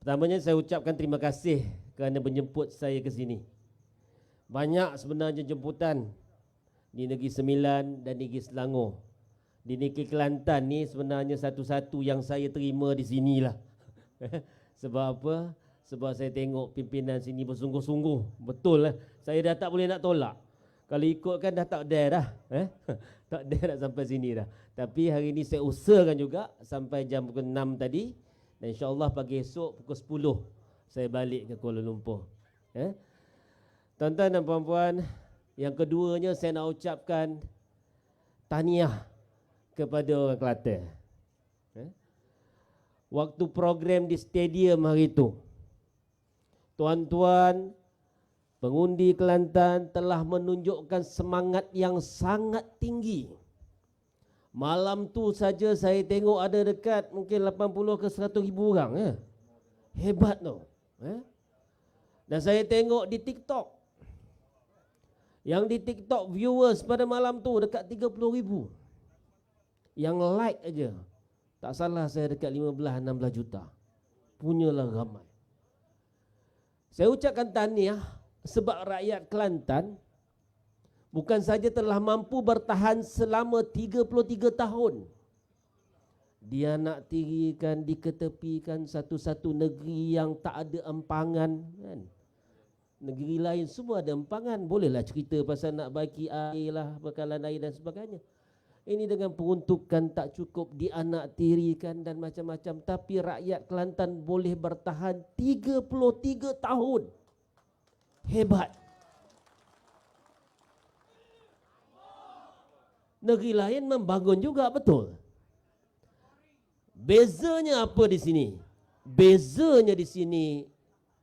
Pertamanya saya ucapkan terima kasih kerana menjemput saya ke sini. Banyak sebenarnya jemputan di Negeri Sembilan dan Negeri Selangor. Di Negeri Kelantan ni sebenarnya satu-satu yang saya terima di sinilah. Sebab apa? Sebab saya tengok pimpinan sini bersungguh-sungguh. Betul lah. Saya dah tak boleh nak tolak. Kalau ikutkan dah tak dare dah. Tak dare nak sampai sini dah. Tapi hari ini saya usahakan juga sampai jam pukul 6 tadi. Dan insyaAllah pagi esok pukul 10 saya balik ke Kuala Lumpur. Tuan-tuan dan puan-puan, yang keduanya saya nak ucapkan tahniah kepada orang Kelantan. Waktu program di stadium hari itu, tuan-tuan pengundi Kelantan telah menunjukkan semangat yang sangat tinggi. Malam tu saja saya tengok ada dekat mungkin 80 ke 100 ribu orang. Hebat tu. Dan saya tengok di TikTok, yang di TikTok viewers pada malam tu dekat 30 ribu. Yang like aja, tak salah saya dekat 15-16 juta. Punyalah ramai. Saya ucapkan tahniah sebab rakyat Kelantan bukan saja telah mampu bertahan selama 33 tahun. Dia nak tirikan, diketepikan satu-satu negeri yang tak ada empangan kan. Negeri lain semua ada empangan. Bolehlah cerita pasal nak bagi air lah, bekalan air dan sebagainya. Ini dengan peruntukan tak cukup, dianak tirikan dan macam-macam. Tapi rakyat Kelantan boleh bertahan 33 tahun. Hebat. Negeri lain membangun juga, betul. Bezanya apa di sini? Bezanya di sini,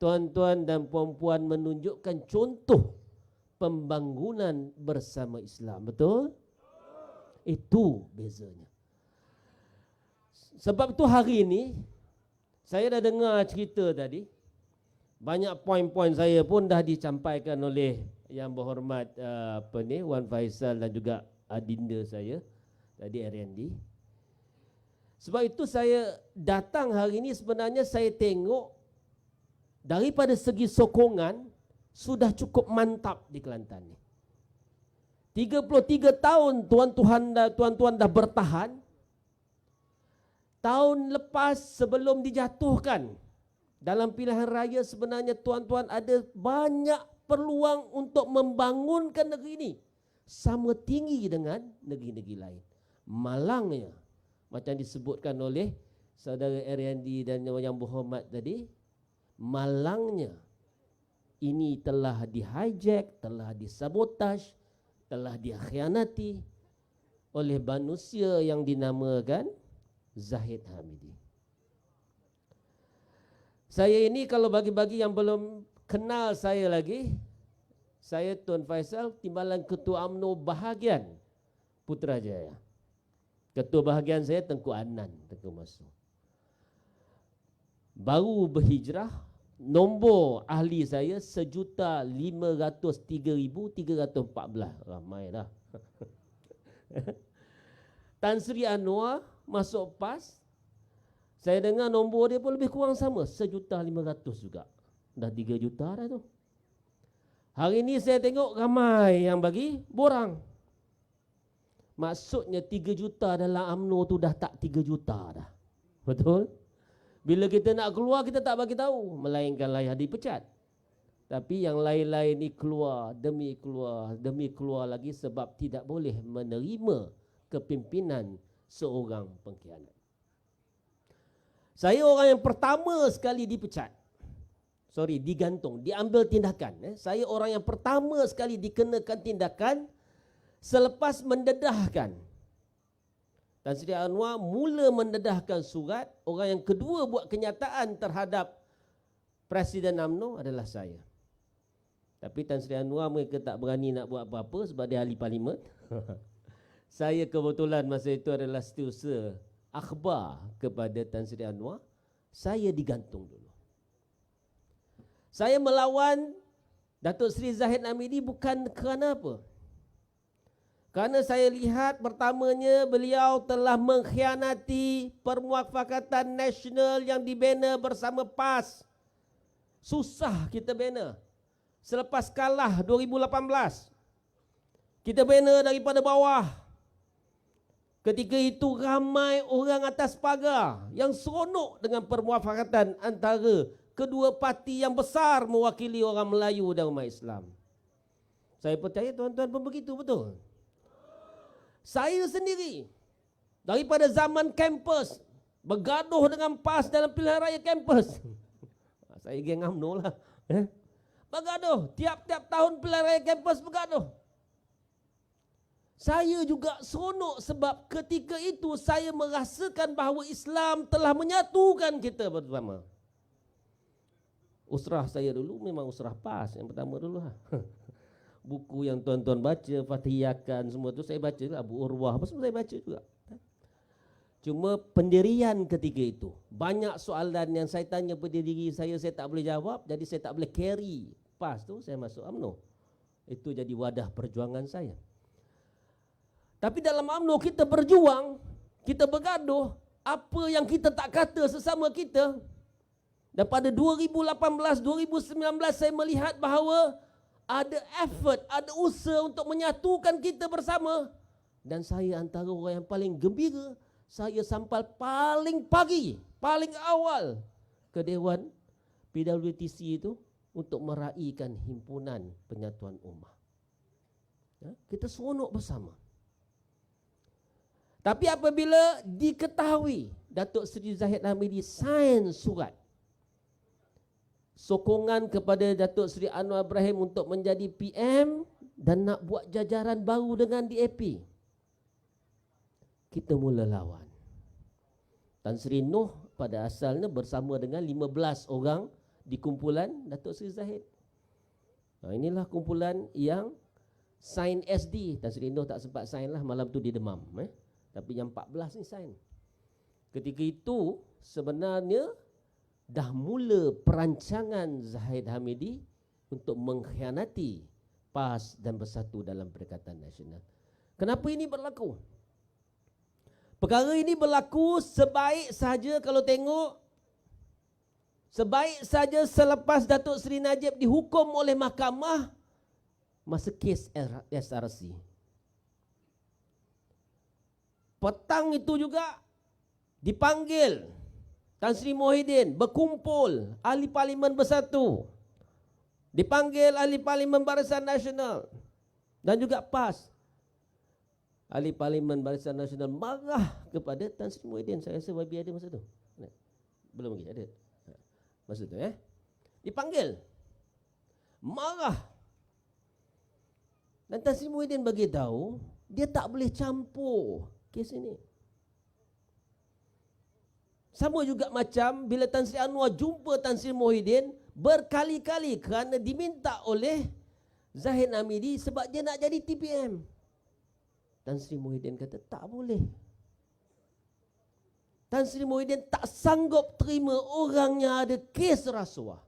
tuan-tuan dan puan-puan menunjukkan contoh pembangunan bersama Islam, betul? Itu bezanya. Sebab itu hari ini saya dah dengar cerita tadi. Banyak poin-poin saya pun dah disampaikan oleh yang berhormat Wan Faisal dan juga adinda saya tadi, RND. Sebab itu saya datang hari ini sebenarnya saya tengok daripada segi sokongan sudah cukup mantap di Kelantan ni. 33 tahun tuan-tuan dah bertahan. Tahun lepas sebelum dijatuhkan dalam pilihan raya sebenarnya tuan-tuan ada banyak peluang untuk membangunkan negeri ini sama tinggi dengan negeri-negeri lain. Malangnya, macam disebutkan oleh saudara RND dan yang berhormat tadi, malangnya ini telah dihijack, telah disabotaj, telah dikhianati oleh manusia yang dinamakan Zahid Hamidi. Saya ini kalau bagi-bagi yang belum kenal saya lagi, saya Tun Faisal, Timbalan Ketua UMNO bahagian Putrajaya. Ketua bahagian saya Tengku Anan, Tengku Masuk. Baru berhijrah, nombor ahli saya 1,503,314. Ramai dah. Tan Sri Anwar masuk PAS. Saya dengar nombor dia pun lebih kurang sama, 1,500,000 juga. Dah 3 juta dah tu. Hari ini saya tengok ramai yang bagi borang. Maksudnya 3 juta dalam UMNO tu dah tak 3 juta dah. Betul? Bila kita nak keluar kita tak bagi tahu, melainkan layak dipecat. Tapi yang lain-lain ni keluar demi keluar lagi sebab tidak boleh menerima kepimpinan seorang pengkhianat. Saya orang yang pertama sekali dipecat. Digantung, diambil tindakan. Saya orang yang pertama sekali dikenakan tindakan selepas mendedahkan. Tan Sri Anwar mula mendedahkan surat, orang yang kedua buat kenyataan terhadap Presiden UMNO adalah saya. Tapi Tan Sri Anwar mereka tak berani nak buat apa-apa sebab dia ahli parlimen. Saya kebetulan masa itu adalah setiausaha akhbar kepada Tan Sri Anwar. Saya digantung dulu. Saya melawan Datuk Seri Zahid Hamidi bukan kerana apa? Kerana saya lihat pertamanya beliau telah mengkhianati Permuafakatan Nasional yang dibina bersama PAS. Susah kita bina. Selepas kalah 2018, kita bina daripada bawah. Ketika itu ramai orang atas pagar yang seronok dengan permuafakatan antara kedua parti yang besar mewakili orang Melayu dan umat Islam. Saya percaya tuan-tuan pun begitu, betul? Saya sendiri daripada zaman kampus bergaduh dengan PAS dalam pilihan raya kampus. Saya geng UMNO lah. Bergaduh, tiap-tiap tahun pilihan raya kampus bergaduh. Saya juga seronok sebab ketika itu saya merasakan bahawa Islam telah menyatukan kita bersama. Usrah saya dulu memang usrah PAS yang pertama dulu lah. Buku yang tuan-tuan baca, Fathiyakan semua tu saya baca lah, Abu Urwah apa semua saya baca juga. Cuma pendirian ketika itu banyak soalan yang saya tanya pada diri saya tak boleh jawab, jadi saya tak boleh carry PAS tu, saya masuk UMNO. Itu jadi wadah perjuangan saya. Tapi dalam UMNO kita berjuang, kita bergaduh, apa yang kita tak kata sesama kita. Dan pada 2018, 2019 saya melihat bahawa ada effort, ada usaha untuk menyatukan kita bersama. Dan saya antara orang yang paling gembira. Saya sampai paling pagi, paling awal ke Dewan PWTC itu untuk meraihkan himpunan penyatuan ummah. Ya, kita seronok bersama. Tapi apabila diketahui Datuk Seri Zahid Hamidi sign surat sokongan kepada Datuk Seri Anwar Ibrahim untuk menjadi PM dan nak buat jajaran baru dengan DAP, kita mula lawan. Tan Sri Noh pada asalnya bersama dengan 15 orang di kumpulan Datuk Seri Zahid. Inilah kumpulan yang sign SD. Tan Sri Noh tak sempat sign lah, malam tu dia demam. Tapi yang 14 ni sign. Ketika itu sebenarnya dah mula perancangan Zahid Hamidi untuk mengkhianati PAS dan bersatu dalam Perikatan Nasional. Kenapa ini berlaku? Perkara ini berlaku sebaik saja kalau tengok, sebaik saja selepas Datuk Seri Najib dihukum oleh mahkamah masa kes SRC. Petang itu juga dipanggil Tan Sri Muhyiddin, berkumpul ahli parlimen bersatu, dipanggil ahli parlimen Barisan Nasional dan juga PAS. Ahli parlimen Barisan Nasional marah kepada Tan Sri Muhyiddin. Saya rasa YB ada masa tu. Belum lagi ada. Masa tu dipanggil, marah. Dan Tan Sri Muhyiddin bagi tahu dia tak boleh campur kes ini. Sama juga macam bila Tan Sri Anwar jumpa Tan Sri Muhyiddin berkali-kali kerana diminta oleh Zahid Hamidi sebab dia nak jadi TPM. Tan Sri Muhyiddin kata tak boleh. Tan Sri Muhyiddin tak sanggup terima orang yang ada kes rasuah.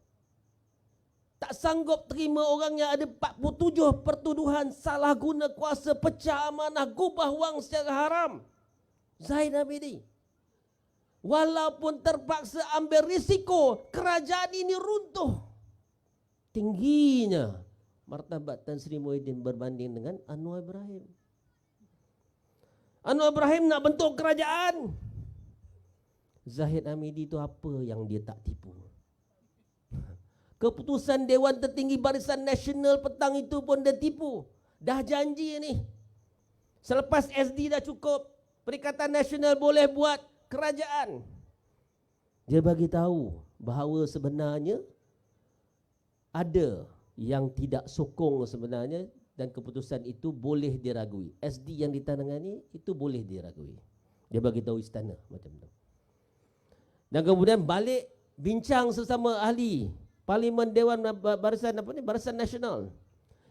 Tak sanggup terima orang yang ada 47 pertuduhan salah guna kuasa, pecah amanah, gubah wang secara haram. Zahid Hamidi walaupun terpaksa ambil risiko kerajaan ini runtuh. Tingginya martabat Tan Sri Muhyiddin berbanding dengan Anwar Ibrahim. Anwar Ibrahim nak bentuk kerajaan. Zahid Hamidi itu apa yang dia tak tipu? Keputusan Dewan Tertinggi Barisan Nasional petang itu pun dia tipu. Dah janji ni, selepas SD dah cukup, Perikatan Nasional boleh buat kerajaan. Dia bagi tahu bahawa sebenarnya ada yang tidak sokong sebenarnya dan keputusan itu boleh diragui. SD yang ditandangani itu boleh diragui. Dia bagi tahu istana macam tu. Dan kemudian balik bincang sesama ahli Parlimen Dewan Barisan Nasional.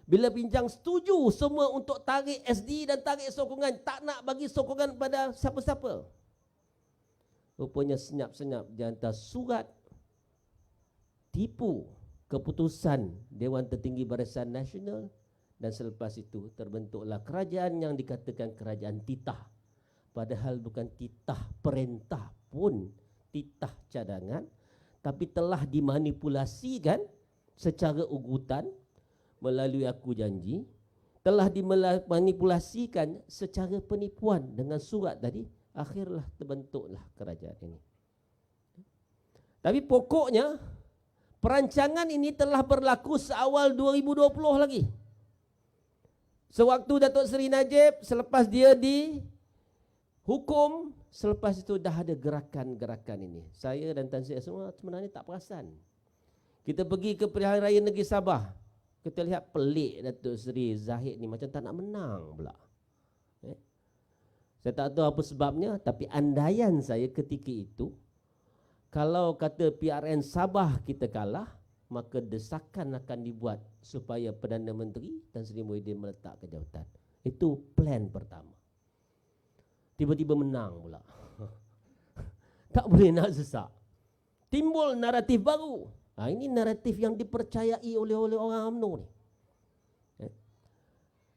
Bila bincang setuju semua untuk tarik SD dan tarik sokongan, tak nak bagi sokongan pada siapa-siapa. Rupanya senyap-senyap dia hantar surat tipu keputusan Dewan Tertinggi Barisan Nasional Dan selepas itu terbentuklah kerajaan yang dikatakan kerajaan titah. Padahal bukan titah perintah pun, titah cadangan, tapi telah dimanipulasikan secara ugutan melalui aku janji, telah dimanipulasikan secara penipuan dengan surat tadi, akhirlah terbentuklah kerajaan ini. Tapi pokoknya perancangan ini telah berlaku seawal 2020 lagi. Sewaktu Datuk Seri Najib selepas dia dihukum, selepas itu dah ada gerakan-gerakan ini. Saya dan Tan Sri semua sebenarnya tak perasan. Kita pergi ke Pilihan Raya Negeri Sabah, kita lihat pelik Datuk Seri Zahid ni macam tak nak menang pula. Saya tak tahu apa sebabnya, tapi andaian saya ketika itu, kalau kata PRN Sabah kita kalah, maka desakan akan dibuat supaya Perdana Menteri Tan Sri Muhyiddin meletakkan jawatan. Itu plan pertama. Tiba-tiba menang pula. Tak boleh nak sesak. Timbul naratif baru. Ini naratif yang dipercayai oleh orang UMNO ni.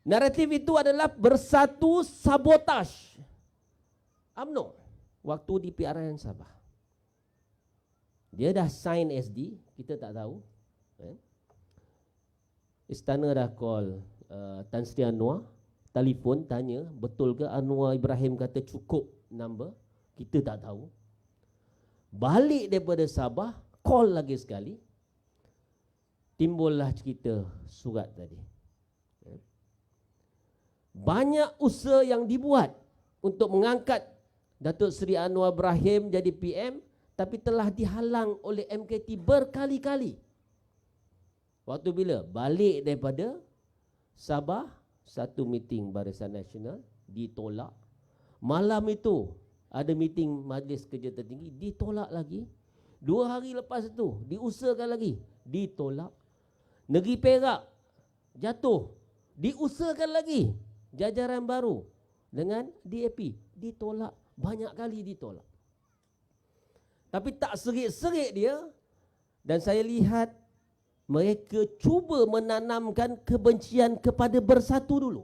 Naratif itu adalah bersatu sabotaj UMNO waktu di PRN Sabah. Dia dah sign SD, kita tak tahu. Istana dah call Tan Sri Anwar, telefon tanya, betul ke Anwar Ibrahim kata cukup number? Kita tak tahu. Balik daripada Sabah, call lagi sekali. Timbullah cerita surat tadi. Banyak usaha yang dibuat untuk mengangkat Datuk Seri Anwar Ibrahim jadi PM, tapi telah dihalang oleh MKT berkali-kali. Waktu bila? Balik daripada Sabah, satu meeting Barisan Nasional ditolak. Malam itu ada meeting Majlis Kerja Tertinggi, ditolak lagi. 2 hari lepas itu diusahakan lagi, ditolak. Negeri Perak jatuh, diusahakan lagi. Jajaran baru dengan DAP ditolak, banyak kali ditolak. Tapi tak serik-serik dia, dan saya lihat mereka cuba menanamkan kebencian kepada Bersatu dulu.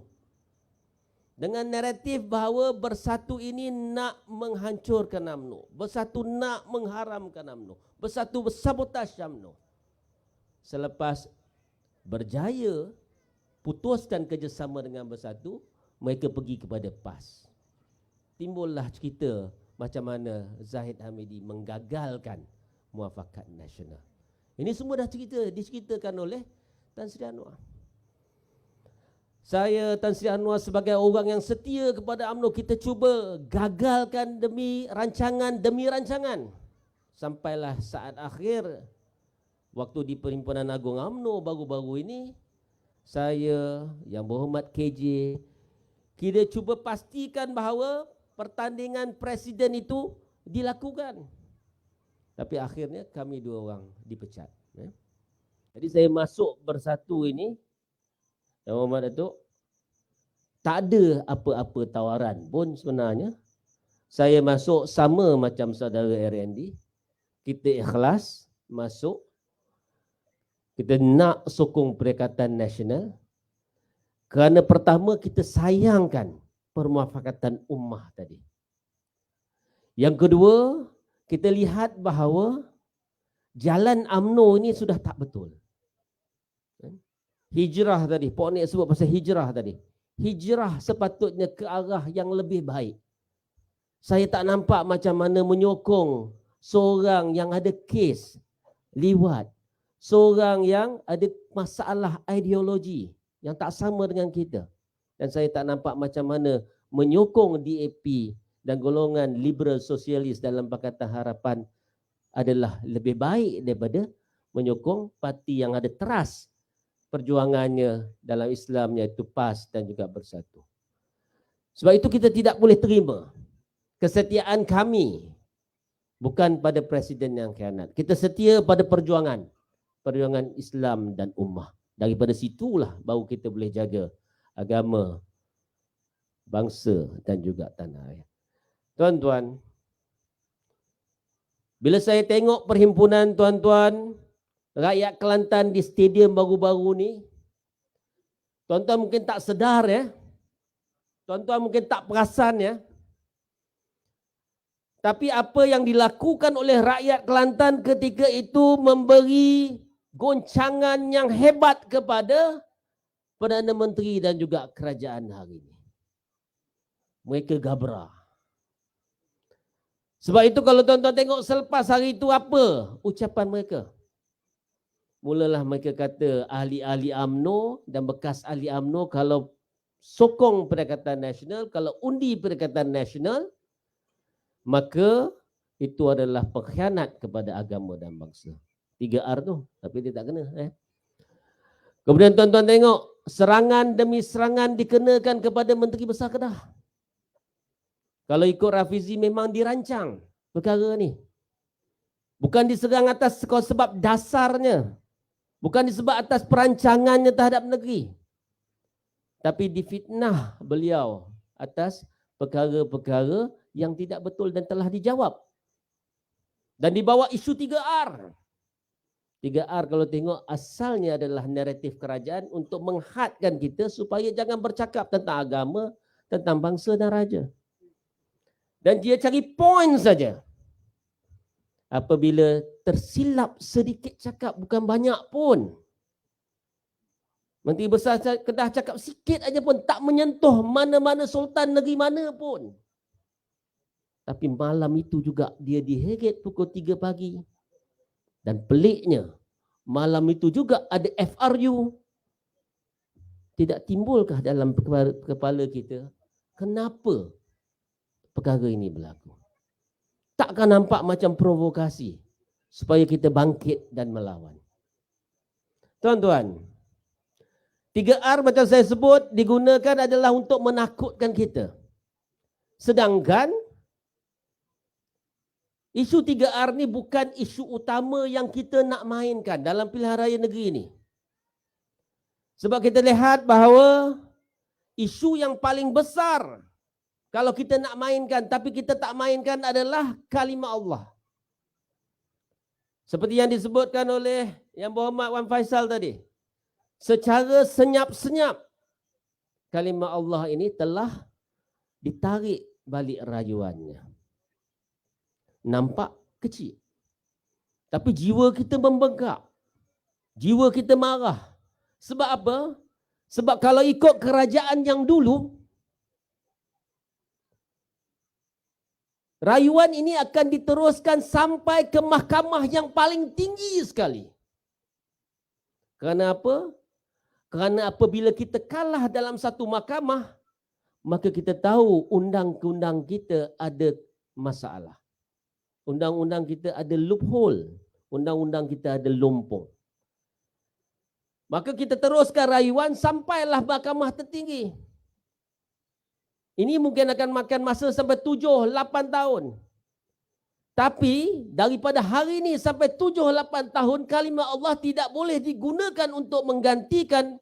Dengan naratif bahawa Bersatu ini nak menghancurkan UMNO, Bersatu nak mengharamkan UMNO, Bersatu bersabotaj UMNO. Selepas berjaya putuskan kerjasama dengan Bersatu, mereka pergi kepada PAS. Timbullah cerita macam mana Zahid Hamidi menggagalkan muafakat nasional. Ini semua dah diceritakan oleh Tan Sri Anwar. Saya, Tan Sri Anwar sebagai orang yang setia kepada UMNO, kita cuba gagalkan demi rancangan. Sampailah saat akhir, waktu di Perhimpunan Agung UMNO baru-baru ini, saya yang berhormat KJ, kita cuba pastikan bahawa pertandingan presiden itu dilakukan. Tapi akhirnya kami 2 orang dipecat. Jadi saya masuk Bersatu ini, Yang Hormat Datuk, tak ada apa-apa tawaran pun sebenarnya. Saya masuk sama macam saudara RND. Kita ikhlas masuk. Kita nak sokong Perikatan Nasional. Kerana pertama kita sayangkan permuafakatan ummah tadi. Yang kedua, kita lihat bahawa jalan UMNO ini sudah tak betul. Hijrah tadi, Pak Nik sebut pasal hijrah tadi. Hijrah sepatutnya ke arah yang lebih baik. Saya tak nampak macam mana menyokong seorang yang ada kes liwat, seorang yang ada masalah ideologi yang tak sama dengan kita. Dan saya tak nampak macam mana menyokong DAP dan golongan liberal sosialis dalam Pakatan Harapan adalah lebih baik daripada menyokong parti yang ada teras perjuangannya dalam Islam, iaitu PAS dan juga Bersatu. Sebab itu kita tidak boleh terima kesetiaan kami bukan pada presiden yang khianat. Kita setia pada perjuangan Islam dan ummah. Daripada situlah baru kita boleh jaga agama, bangsa dan juga tanah air. Tuan-tuan, bila saya tengok perhimpunan tuan-tuan rakyat Kelantan di stadium baru-baru ni, Tuan-tuan mungkin tak sedar ya. Tuan-tuan mungkin tak perasan ya. Tapi apa yang dilakukan oleh rakyat Kelantan ketika itu memberi goncangan yang hebat kepada Perdana Menteri dan juga kerajaan hari ini. Mereka gabra. Sebab itu kalau tuan-tuan tengok selepas hari itu apa ucapan mereka? Mulalah mereka kata ahli-ahli UMNO dan bekas ahli UMNO kalau sokong Perikatan Nasional, kalau undi Perikatan Nasional, maka itu adalah pengkhianat kepada agama dan bangsa. 3R tu, tapi dia tak kena. Kemudian tuan-tuan tengok, serangan demi serangan dikenakan kepada Menteri Besar Kedah. Kalau ikut Rafizi memang dirancang perkara ni. Bukan diserang atas sebab dasarnya. Bukan disebab atas perancangannya terhadap negeri. Tapi difitnah beliau atas perkara-perkara yang tidak betul dan telah dijawab. Dan dibawa isu 3R. 3R kalau tengok asalnya adalah naratif kerajaan untuk menghadkan kita supaya jangan bercakap tentang agama, tentang bangsa dan raja. Dan dia cari poin saja. Apabila tersilap sedikit cakap, bukan banyak pun. Menteri Besar Kedah cakap sikit aja pun, tak menyentuh mana-mana sultan negeri mana pun. Tapi malam itu juga dia diheret pukul 3 pagi. Dan peliknya, malam itu juga ada FRU. Tidak timbulkah dalam kepala kita, kenapa perkara ini berlaku? Takkan nampak macam provokasi supaya kita bangkit dan melawan? Tuan-tuan, 3R macam saya sebut digunakan adalah untuk menakutkan kita. Sedangkan isu 3R ni bukan isu utama yang kita nak mainkan dalam pilihan raya negeri ini. Sebab kita lihat bahawa isu yang paling besar kalau kita nak mainkan, tapi kita tak mainkan adalah kalimah Allah. Seperti yang disebutkan oleh Yang Berhormat Wan Faisal tadi. Secara senyap-senyap, kalimah Allah ini telah ditarik balik rayuannya. Nampak kecil. Tapi jiwa kita membengkak. Jiwa kita marah. Sebab apa? Sebab kalau ikut kerajaan yang dulu, rayuan ini akan diteruskan sampai ke mahkamah yang paling tinggi sekali. Kerana apa? Kerana apabila kita kalah dalam satu mahkamah, maka kita tahu undang-undang kita ada masalah. Undang-undang kita ada loophole. Undang-undang kita ada lompong. Maka kita teruskan rayuan sampailah mahkamah tertinggi. Ini mungkin akan makan masa sampai 7-8 tahun. Tapi daripada hari ini sampai 7-8 tahun, kalimah Allah tidak boleh digunakan untuk menggantikan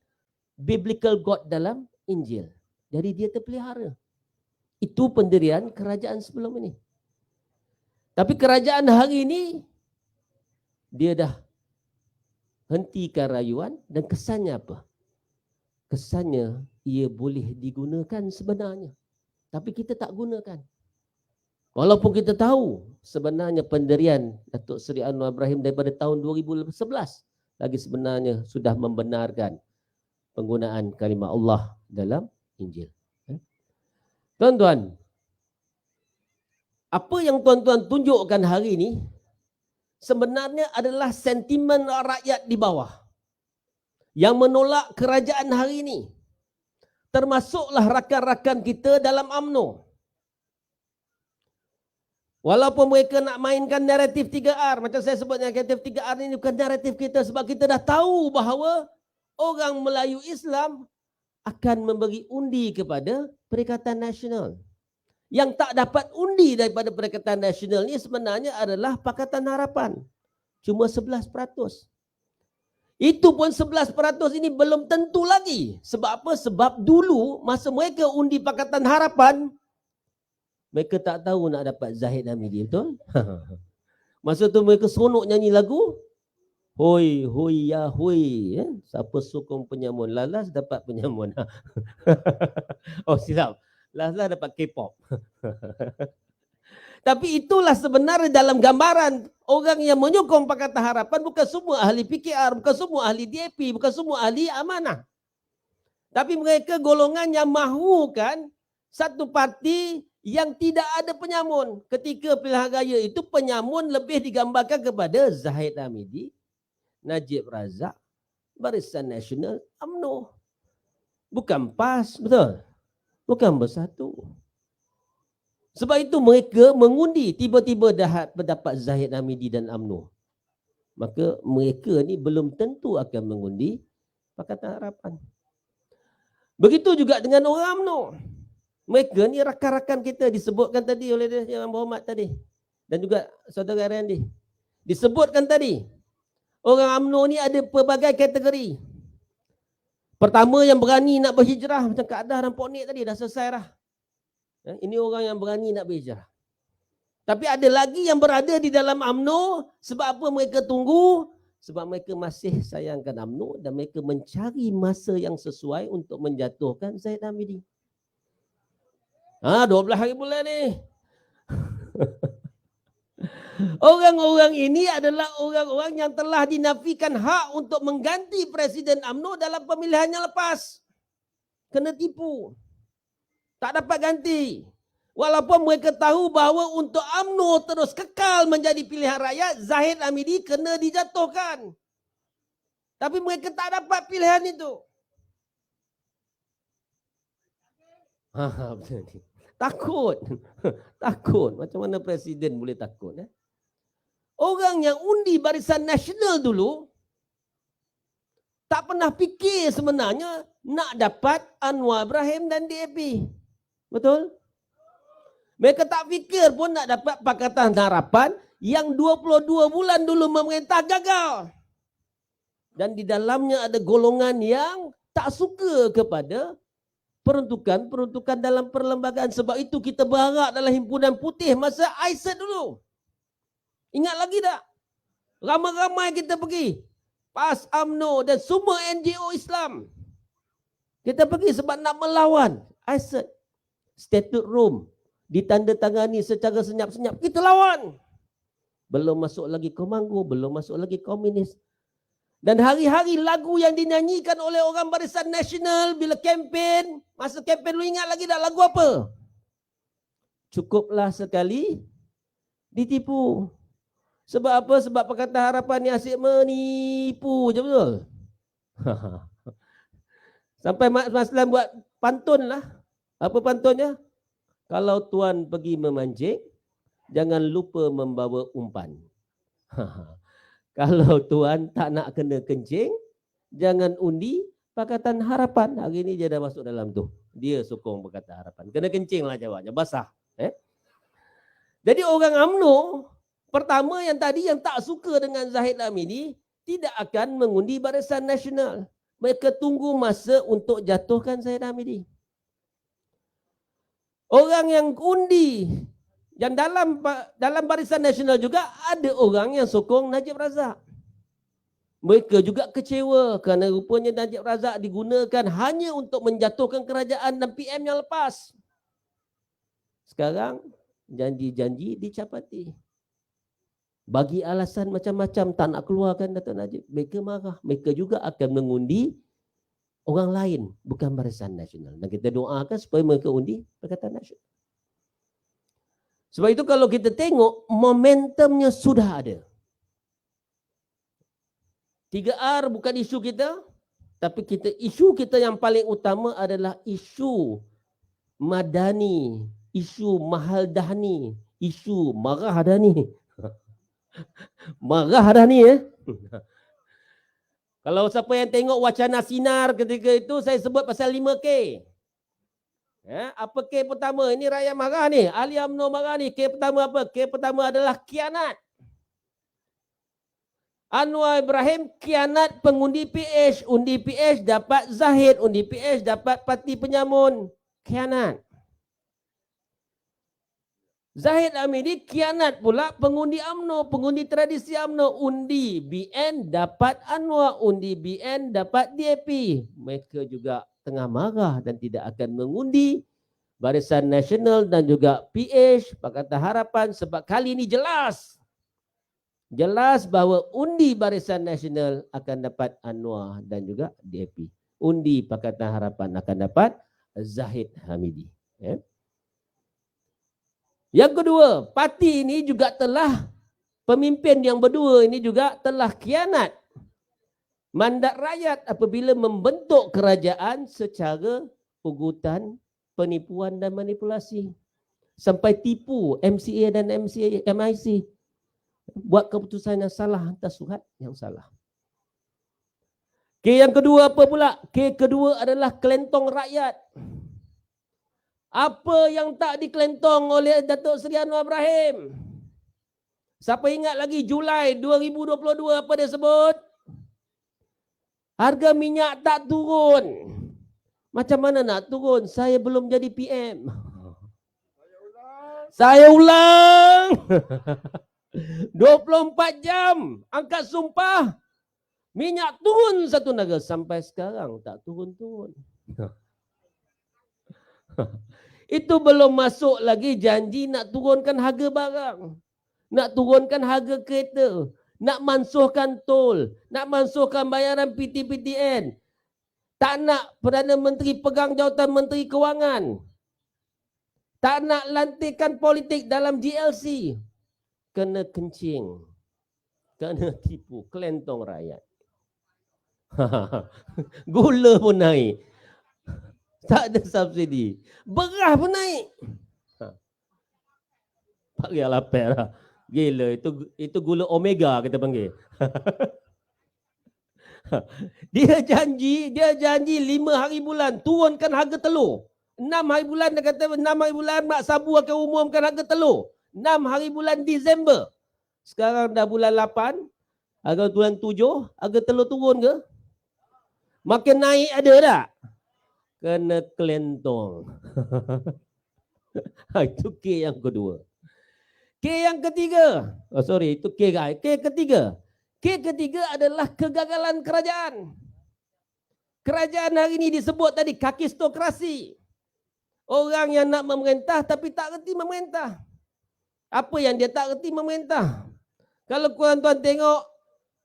biblical God dalam Injil. Jadi dia terpelihara. Itu pendirian kerajaan sebelum ini. Tapi kerajaan hari ini, dia dah hentikan rayuan dan kesannya apa? Kesannya ia boleh digunakan sebenarnya. Tapi kita tak gunakan. Walaupun kita tahu sebenarnya pendirian Datuk Seri Anwar Ibrahim daripada tahun 2011 lagi sebenarnya sudah membenarkan penggunaan kalimah Allah dalam Injil. Tuan-tuan, apa yang tuan-tuan tunjukkan hari ini sebenarnya adalah sentimen rakyat di bawah yang menolak kerajaan hari ini. Termasuklah rakan-rakan kita dalam UMNO. Walaupun mereka nak mainkan naratif 3R, macam saya sebut naratif 3R ini bukan naratif kita sebab kita dah tahu bahawa orang Melayu Islam akan memberi undi kepada Perikatan Nasional. Yang tak dapat undi daripada Perikatan Nasional ni sebenarnya adalah Pakatan Harapan. Cuma 11%. Itu pun 11% ini belum tentu lagi. Sebab apa? Sebab dulu masa mereka undi Pakatan Harapan, mereka tak tahu nak dapat Zahid Hamidi, betul? Masa tu mereka seronok nyanyi lagu Hoi, hoi, ya, hoi. Ya? Siapa sokong penyamun? Lalas dapat penyamun. Oh, silap. Lalas dapat K-pop. Tapi itulah sebenarnya dalam gambaran orang yang menyokong Pakatan Harapan bukan semua ahli PKR, bukan semua ahli DAP, bukan semua ahli amanah. Tapi mereka golongan yang mahukan satu parti yang tidak ada penyamun. Ketika pilihan raya itu penyamun lebih digambarkan kepada Zahid Hamidi, Najib Razak, Barisan Nasional, UMNO. Bukan PAS, betul? Bukan Bersatu. Sebab itu mereka mengundi, tiba-tiba dapat Zahid Hamidi dan UMNO. Maka mereka ni belum tentu akan mengundi Pakatan Harapan. Begitu juga dengan orang UMNO. Mereka ni rakan-rakan kita disebutkan tadi oleh Yang Berhormat tadi. Dan juga saudara Randy. Disebutkan tadi. Orang UMNO ni ada pelbagai kategori. Pertama yang berani nak berhijrah macam Kak Adah dan Pok Nik tadi dah selesai dah. Ini orang yang berani nak berhijrah. Tapi ada lagi yang berada di dalam UMNO sebab apa mereka tunggu? Sebab mereka masih sayangkan UMNO dan mereka mencari masa yang sesuai untuk menjatuhkan Zahid Hamidi. 12 hari bulan ni. Orang-orang ini adalah orang-orang yang telah dinafikan hak untuk mengganti Presiden UMNO dalam pemilihan yang lepas. Kena tipu. Tak dapat ganti. Walaupun mereka tahu bahawa untuk UMNO terus kekal menjadi pilihan rakyat, Zahid Hamidi kena dijatuhkan. Tapi mereka tak dapat pilihan itu. Takut. Takut. Macam mana Presiden boleh takut? Orang yang undi Barisan Nasional dulu tak pernah fikir sebenarnya nak dapat Anwar Ibrahim dan DAP. Betul? Mereka tak fikir pun nak dapat Pakatan Harapan yang 22 bulan dulu memerintah gagal. Dan di dalamnya ada golongan yang tak suka kepada peruntukan dalam perlembagaan. Sebab itu kita berharap dalam himpunan putih masa ISET dulu. Ingat lagi tak? Ramai-ramai kita pergi. PAS, UMNO dan semua NGO Islam. Kita pergi sebab nak melawan ISET. Statute Rome. Ditandatangani secara senyap-senyap. Kita lawan. Belum masuk lagi Komanggo. Belum masuk lagi komunis. Dan hari-hari lagu yang dinyanyikan oleh orang Barisan Nasional bila kempen. Masa kempen lu ingat lagi tak lagu apa? Cukuplah sekali ditipu. Sebab apa? Sebab Pakatan Harapan ni asyik menipu je, betul? Sampai Mak Maslan buat pantun lah. Apa pantunnya? Kalau tuan pergi memancing, jangan lupa membawa umpan. Kalau tuan tak nak kena kencing, jangan undi Pakatan Harapan. Hari ni dia dah masuk dalam tu. Dia sokong Pakatan Harapan. Kena kencing lah jawabnya, basah. Jadi orang UMNO, pertama yang tadi yang tak suka dengan Zahid Hamidi tidak akan mengundi Barisan Nasional. Mereka tunggu masa untuk jatuhkan Zahid Hamidi. Orang yang undi yang dalam Barisan Nasional juga ada orang yang sokong Najib Razak. Mereka juga kecewa kerana rupanya Najib Razak digunakan hanya untuk menjatuhkan kerajaan dan PM yang lepas. Sekarang janji-janji dicapati. Bagi alasan macam-macam tak nak keluarkan Dato' Najib. Mereka marah. Mereka juga akan mengundi orang lain. Bukan Barisan Nasional. Dan kita doakan supaya mereka undi Pakatan Nasional. Sebab itu kalau kita tengok momentumnya sudah ada. 3R bukan isu kita. Tapi isu kita yang paling utama adalah isu madani. Isu mahaldani. Isu marahdani. Marah dah ni Kalau siapa yang tengok wacana sinar ketika itu, saya sebut pasal 5K. Apa K pertama? Ini rakyat marah ni. Ahli UMNO marah ni. K pertama apa? K pertama adalah kianat. Anwar Ibrahim kianat pengundi PH. Undi PH dapat Zahid. Undi PH dapat parti penyamun. Kianat. Zahid Hamidi kianat pula pengundi UMNO, pengundi tradisi UMNO. Undi BN dapat Anwar, undi BN dapat DAP. Mereka juga tengah marah dan tidak akan mengundi Barisan Nasional dan juga PH, Pakatan Harapan, sebab kali ini jelas bahawa undi Barisan Nasional akan dapat Anwar dan juga DAP. Undi Pakatan Harapan akan dapat Zahid Hamidi. Yang kedua, parti ini juga telah, pemimpin yang berdua ini juga telah khianat mandat rakyat apabila membentuk kerajaan secara ugutan, penipuan dan manipulasi. Sampai tipu MCA dan MIC. Buat keputusan yang salah atas surat yang salah. Yang kedua apa pula? Kedua adalah kelentong rakyat. Apa yang tak dikelentong oleh Datuk Seri Anwar Ibrahim? Siapa ingat lagi Julai 2022 apa dia sebut? Harga minyak tak turun. Macam mana nak turun? Saya belum jadi PM. Saya ulang. 24 jam angkat sumpah. Minyak turun satu negara. Sampai sekarang tak turun-turun. Itu belum masuk lagi janji nak turunkan harga barang. Nak turunkan harga kereta. Nak mansuhkan tol. Nak mansuhkan bayaran PT-PTN. Tak nak Perdana Menteri pegang jawatan Menteri Kewangan. Tak nak lantikan politik dalam GLC. Kena kencing. Kena tipu. Kelentong rakyat. Gula pun naik. Tak ada subsidi. Beras pun naik. Pak Ria lapar lah. Gila, itu gula omega kita panggil. Dia janji 5 hari bulan turunkan harga telur. 6 hari bulan dia kata 6 hari bulan Mak Sabu akan umumkan harga telur. 6 hari bulan Disember. Sekarang dah bulan 8, harga bulan 7, harga telur turun ke? Makin naik ada tak? Kena kelentong. Itu K yang kedua. K yang ketiga. Oh sorry, itu K guys. K ketiga. K ketiga adalah kegagalan kerajaan. Kerajaan hari ini disebut tadi kakistokrasi. Orang yang nak memerintah tapi tak reti memerintah. Apa yang dia tak reti memerintah? Kalau tuan-tuan tengok,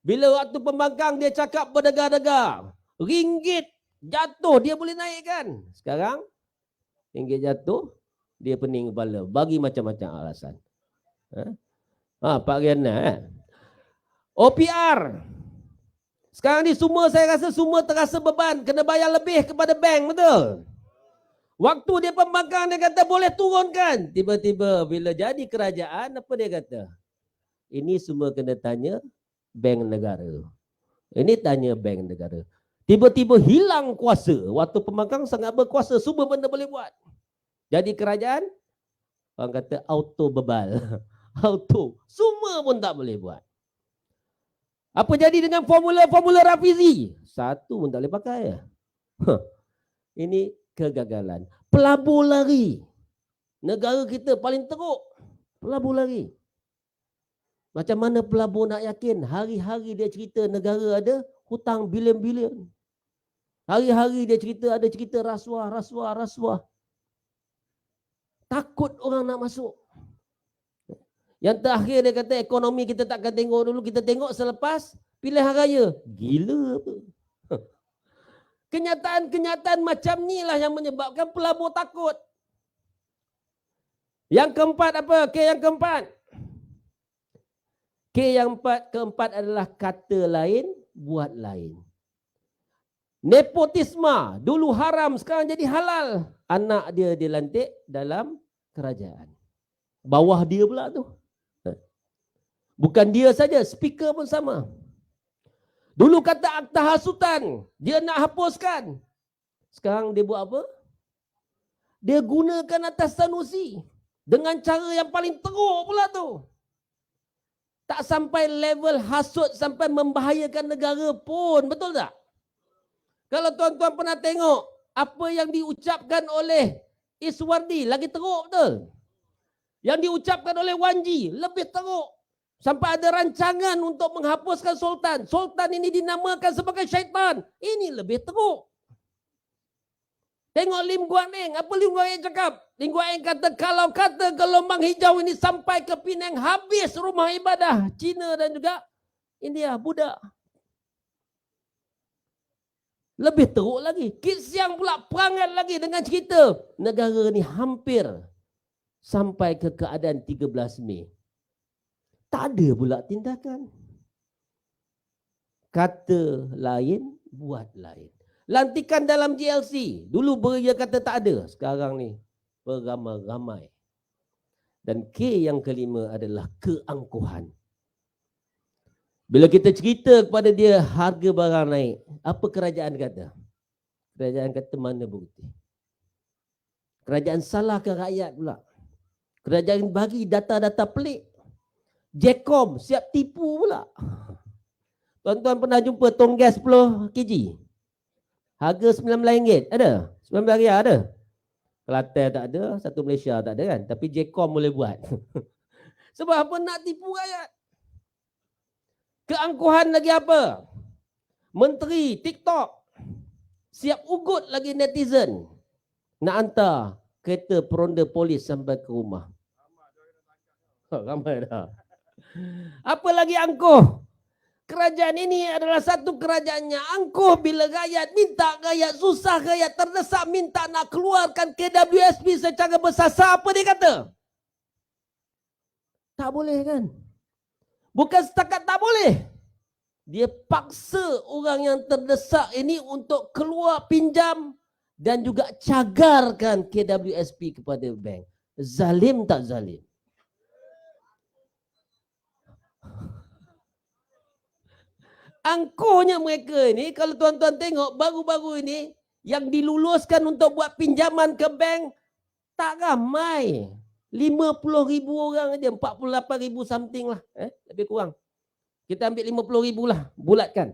bila waktu pembangkang dia cakap berdegar-degar. Ringgit jatuh dia boleh naikkan. Sekarang ringgit jatuh dia pening kepala. Bagi macam-macam alasan. Pak Riana. OPR. Sekarang ni semua saya rasa semua terasa beban. Kena bayar lebih kepada bank, betul? Waktu dia pembangkang dia kata boleh turunkan. Tiba-tiba bila jadi kerajaan apa dia kata? Ini semua kena tanya bank negara. Ini tanya bank negara. Tiba-tiba hilang kuasa. Waktu pembangkang sangat berkuasa. Semua benda boleh buat. Jadi kerajaan, orang kata auto bebal. Auto. Semua pun tak boleh buat. Apa jadi dengan formula Rafizi? Satu pun tak boleh pakai. Ini kegagalan. Pelabur lari. Negara kita paling teruk. Pelabur lari. Macam mana pelabur nak yakin? Hari-hari dia cerita negara ada hutang bilion-bilion. Hari-hari dia cerita ada cerita rasuah. Takut orang nak masuk. Yang terakhir dia kata ekonomi kita takkan tengok dulu. Kita tengok selepas pilihan raya. Gila apa? Kenyataan-kenyataan macam ni lah yang menyebabkan pelabur takut. Yang keempat apa? K yang keempat. K yang keempat adalah kata lain, buat lain. Nepotisme. Dulu haram, sekarang jadi halal. Anak dia dilantik dalam kerajaan. Bawah dia pula tu. Bukan dia saja, speaker pun sama. Dulu kata akta hasutan, dia nak hapuskan. Sekarang dia buat apa? Dia gunakan atas Sanusi. Dengan cara yang paling teruk pula tu. Tak sampai level hasut sampai membahayakan negara pun. Betul tak? Kalau tuan-tuan pernah tengok apa yang diucapkan oleh Iswardi, lagi teruk betul. Yang diucapkan oleh Wan Ji lebih teruk. Sampai ada rancangan untuk menghapuskan Sultan. Sultan ini dinamakan sebagai syaitan. Ini lebih teruk. Tengok Lim Guan Eng. Apa Lim Guan Eng cakap? Lim Guan Eng kata kalau kata gelombang hijau ini sampai ke Penang, habis rumah ibadah Cina dan juga India, Buddha. Lebih teruk lagi. Kit Siang pula perangat lagi dengan cerita negara ni hampir sampai ke keadaan 13 Mei. Tak ada pula tindakan. Kata lain, buat lain. Lantikan dalam GLC. Dulu Beria kata tak ada. Sekarang ni beramai-ramai. Dan K yang kelima adalah keangkuhan. Bila kita cerita kepada dia harga barang naik, apa kerajaan kata? Kerajaan kata mana bukti? Kerajaan salahkan rakyat pula. Kerajaan bagi data-data pelik. Jecom siap tipu pula. Tuan-tuan pernah jumpa tong gas 10 kg? Harga RM19. Ada? RM19 ada? Kelantan tak ada, satu Malaysia tak ada kan? Tapi Jecom boleh buat. Sebab apa? Nak tipu rakyat. Keangkuhan lagi apa? Menteri TikTok siap ugut lagi netizen nak hantar kereta peronda polis sampai ke rumah. Ramai dah. Apa lagi angkuh? Kerajaan ini adalah satu kerajaannya angkuh bila rakyat minta, rakyat susah, rakyat terdesak, minta nak keluarkan KWSP secara bersasar. Apa dia kata? Tak boleh kan? Bukan setakat tak boleh. Dia paksa orang yang terdesak ini untuk keluar pinjam dan juga cagarkan KWSP kepada bank. Zalim tak zalim? Angkuhnya mereka ini, kalau tuan-tuan tengok baru-baru ini yang diluluskan untuk buat pinjaman ke bank tak ramai. 50,000 orang aja, 48,000 something lah, lebih kurang. Kita ambil 50,000 lah, bulatkan.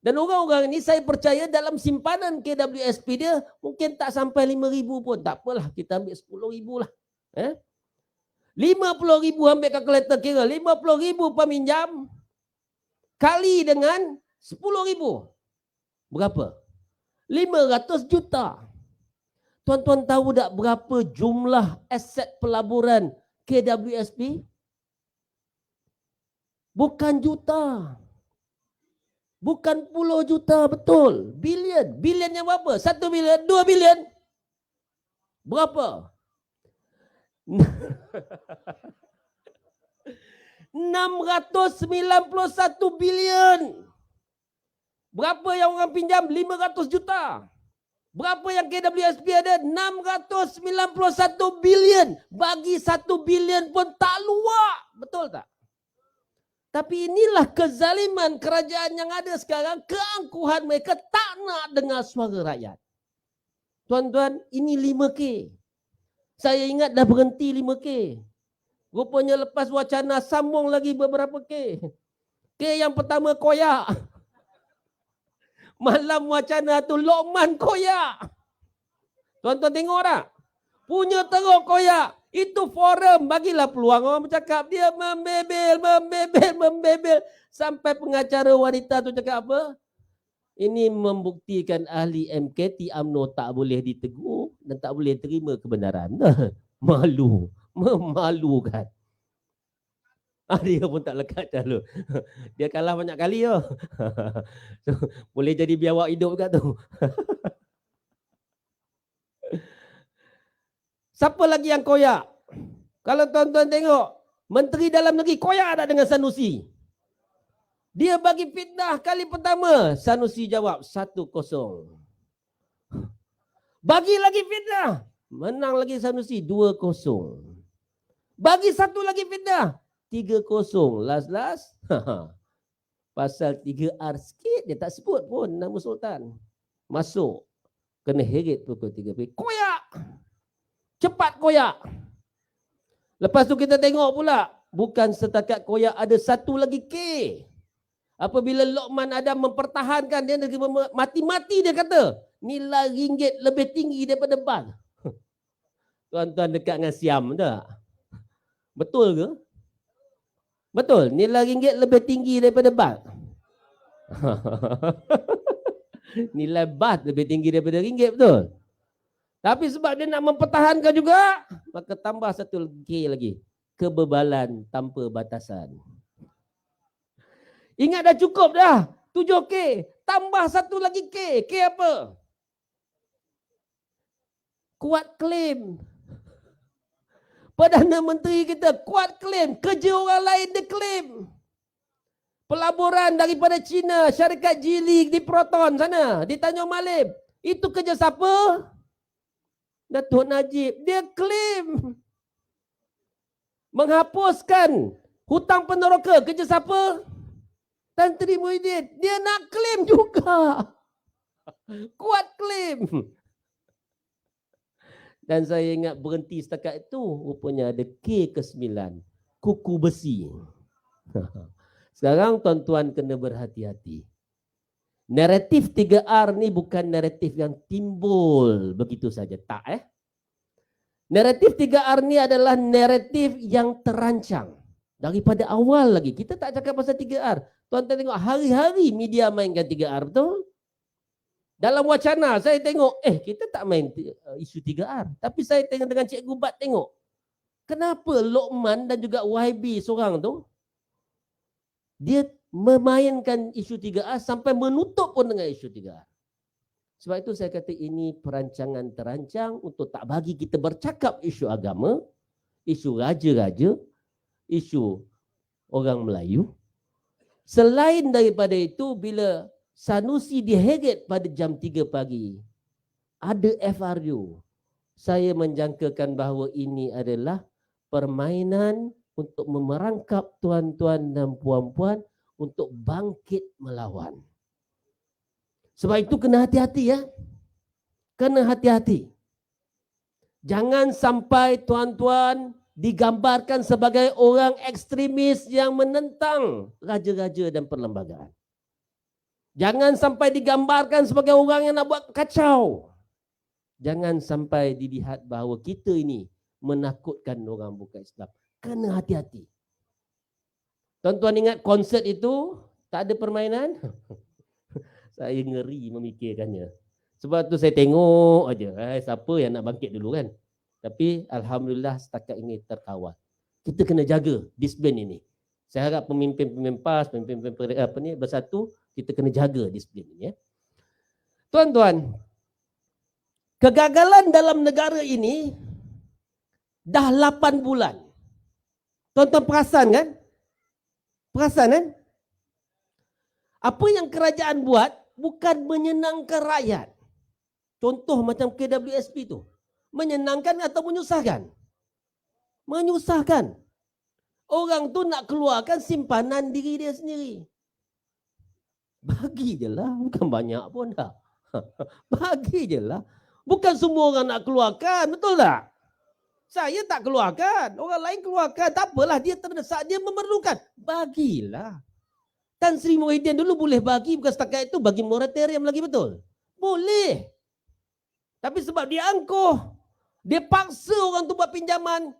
Dan orang-orang ini saya percaya dalam simpanan KWSP dia mungkin tak sampai 5,000 pun. Tak apalah, kita ambil 10,000 lah. 50,000 ambil kalkulator kira, 50,000 peminjam kali dengan 10,000. Berapa? 500 juta. Tuan-tuan tahu tak berapa jumlah aset pelaburan KWSP? Bukan juta. Bukan puluh juta, betul. Bilion. Bilionnya berapa? 1 bilion, 2 bilion. Berapa? 691 bilion. Berapa yang orang pinjam? 500 juta. Berapa yang KWSP ada? 691 bilion. Bagi 1 bilion pun tak luak. Betul tak? Tapi inilah kezaliman kerajaan yang ada sekarang. Keangkuhan mereka tak nak dengar suara rakyat. Tuan-tuan, ini 5K. Saya ingat dah berhenti 5K. Rupanya lepas wacana sambung lagi beberapa K. K yang pertama koyak. Malam wacana tu Lokman koyak. Tuan-tuan tengok tak? Punya teruk koyak. Itu forum, bagilah peluang orang bercakap. Dia membebel. Sampai pengacara wanita tu cakap apa? Ini membuktikan ahli MKT UMNO tak boleh ditegur dan tak boleh terima kebenaran. Malu. Memalukan. Dia pun tak lekat dulu. Dia kalah banyak kali tu. Boleh jadi biawak hidup kat tu. Siapa lagi yang koyak? Kalau tuan-tuan tengok, Menteri Dalam Negeri koyak tak dengan Sanusi? Dia bagi fitnah kali pertama. Sanusi jawab 1-0. Bagi lagi fitnah. Menang lagi Sanusi 2-0. Bagi satu lagi fitnah 3-0. Last. Pasal 3R sikit dia tak sebut pun nama Sultan. Masuk. Kena heret pukul 3 pagi. Koyak. Cepat koyak. Lepas tu kita tengok pula. Bukan setakat koyak, ada satu lagi K. Apabila Lokman Adam mempertahankan, dia mati-mati dia kata. Nilai ringgit lebih tinggi daripada bank. Tuan-tuan dekat dengan Siam tak? Betul ke? Betul, nilai ringgit lebih tinggi daripada baht. Nilai baht lebih tinggi daripada ringgit, betul. Tapi sebab dia nak mempertahankan juga, maka tambah satu K lagi. Kebebalan tanpa batasan. Ingat dah cukup dah. 7K. Tambah satu lagi K. K apa? Kuat klaim. Perdana Menteri kita kuat klaim. Kerja orang lain dia klaim. Pelaburan daripada China, syarikat Geely di Proton sana, di Tanjung Malim. Itu kerja siapa? Datuk Najib. Dia klaim. Menghapuskan hutang peneroka. Kerja siapa? Tan Sri Muhyiddin. Dia nak klaim juga. Kuat klaim. Dan saya ingat berhenti setakat itu. Rupanya ada K ke-9. Kuku besi. Sekarang tuan-tuan kena berhati-hati. Naratif 3R ni bukan naratif yang timbul begitu saja. Tak Naratif 3R ni adalah naratif yang terancang. Daripada awal lagi. Kita tak cakap pasal 3R. Tuan-tuan tengok hari-hari media mainkan 3R, betul? Dalam wacana saya tengok, kita tak main isu 3R. Tapi saya tengok dengan Cikgu Bat tengok. Kenapa Lokman dan juga YB seorang tu, dia memainkan isu 3R sampai menutup pun dengan isu 3R. Sebab itu saya kata ini perancangan terancang untuk tak bagi kita bercakap isu agama, isu raja-raja, isu orang Melayu. Selain daripada itu, bila Sanusi diheret pada jam 3 pagi, ada FRU. Saya menjangkakan bahawa ini adalah permainan untuk memerangkap tuan-tuan dan puan-puan untuk bangkit melawan. Sebab itu kena hati-hati ya. Kena hati-hati. Jangan sampai tuan-tuan digambarkan sebagai orang ekstremis yang menentang raja-raja dan perlembagaan. Jangan sampai digambarkan sebagai orang yang nak buat kacau. Jangan sampai dilihat bahawa kita ini menakutkan orang bukan Islam. Kena hati-hati. Tuan-tuan ingat konsert itu tak ada permainan? Saya ngeri memikirkannya. Sebab tu saya tengok aja siapa yang nak bangkit dulu kan. Tapi alhamdulillah setakat ini terkawal. Kita kena jaga disiplin ini. Saya harap pemimpin-pemimpin PAS, pemimpin-pemimpin bersatu, kita kena jaga disiplin ini ya. Tuan-tuan, kegagalan dalam negara ini dah 8 bulan. Tuan-tuan perasan kan? Perasan kan? Apa yang kerajaan buat bukan menyenangkan rakyat. Contoh macam KWSP tu. Menyenangkan atau menyusahkan? Menyusahkan. Orang tu nak keluarkan simpanan diri dia sendiri. Bagi je lah. Bukan banyak pun dah. Bagi je lah. Bukan semua orang nak keluarkan. Betul tak? Saya tak keluarkan. Orang lain keluarkan. Tak apalah. Dia terdesak. Dia memerlukan. Bagilah. Tan Sri Muhyiddin dulu boleh bagi. Bukan setakat itu bagi moratorium lagi, betul? Boleh. Tapi sebab dia angkuh. Dia paksa orang tu buat pinjaman.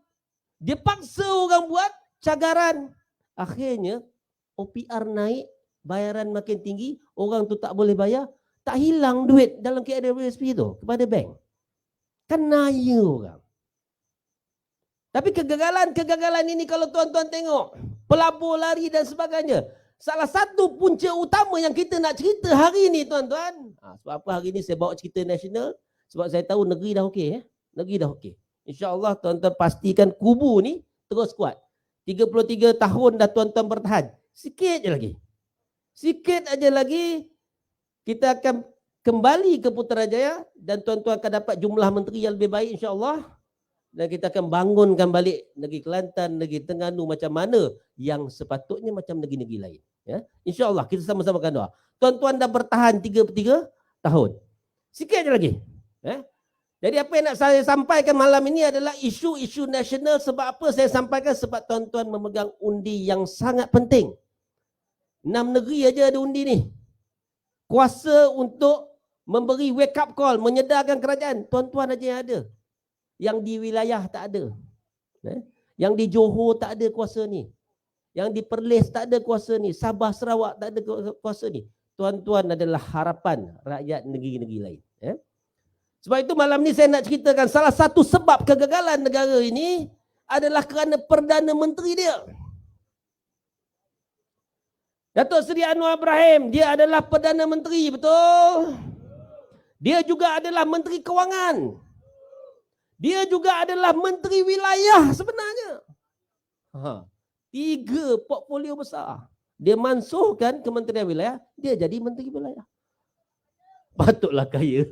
Dia paksa orang buat cagaran. Akhirnya OPR naik. Bayaran makin tinggi. Orang tu tak boleh bayar. Tak hilang duit dalam KWSP tu kepada bank. Kan naya orang. Tapi kegagalan ini kalau tuan-tuan tengok. Pelabur lari dan sebagainya. Salah satu punca utama yang kita nak cerita hari ini tuan-tuan. Sebab apa hari ini saya bawa cerita nasional? Sebab saya tahu negeri dah okey. Negeri dah okey. InsyaAllah tuan-tuan pastikan kubu ni terus kuat. 33 tahun dah tuan-tuan bertahan. Sikit je lagi. Sikit aja lagi kita akan kembali ke Putrajaya dan tuan-tuan akan dapat jumlah menteri yang lebih baik insyaAllah. Dan kita akan bangunkan balik negeri Kelantan, negeri Terengganu macam mana yang sepatutnya macam negeri-negeri lain. Ya? InsyaAllah kita sama-sama akan doa. Tuan-tuan dah bertahan 33 tahun. Sikit je lagi. Jadi apa yang nak saya sampaikan malam ini adalah isu-isu nasional. Sebab apa saya sampaikan? Sebab tuan-tuan memegang undi yang sangat penting. 6 negeri aja ada undi ni. Kuasa untuk memberi wake up call, menyedarkan kerajaan. Tuan-tuan aja yang ada. Yang di wilayah tak ada. Yang di Johor tak ada kuasa ni. Yang di Perlis tak ada kuasa ni. Sabah Sarawak tak ada kuasa ni. Tuan-tuan adalah harapan rakyat negeri-negeri lain. Sebab itu malam ni saya nak ceritakan salah satu sebab kegagalan negara ini adalah kerana Perdana Menteri dia. Datuk Seri Anwar Ibrahim, dia adalah Perdana Menteri, betul? Dia juga adalah Menteri Kewangan. Dia juga adalah Menteri Wilayah sebenarnya. 3 portfolio besar. Dia mansuhkan Kementerian Wilayah, dia jadi Menteri Wilayah. Patutlah kaya.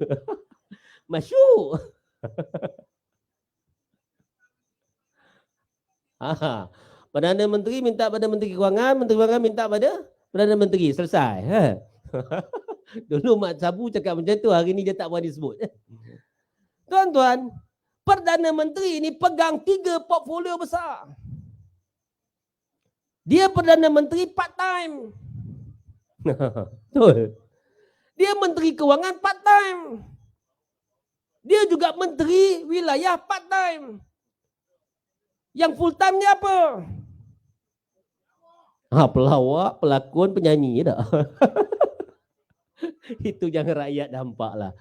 Masyuk. Perdana Menteri minta pada Menteri Kewangan, Menteri Kewangan minta pada Perdana Menteri. Selesai. Dulu Mak Sabu cakap macam tu, hari ni dia tak berani sebut. Tuan-tuan, Perdana Menteri ini pegang 3 portfolio besar. Dia Perdana Menteri part time. Betul. Dia Menteri Kewangan part time. Dia juga Menteri Wilayah part time. Yang full time ni apa? Pelawak, pelakon, penyanyi dah. Itu jangan rakyat nampak lah.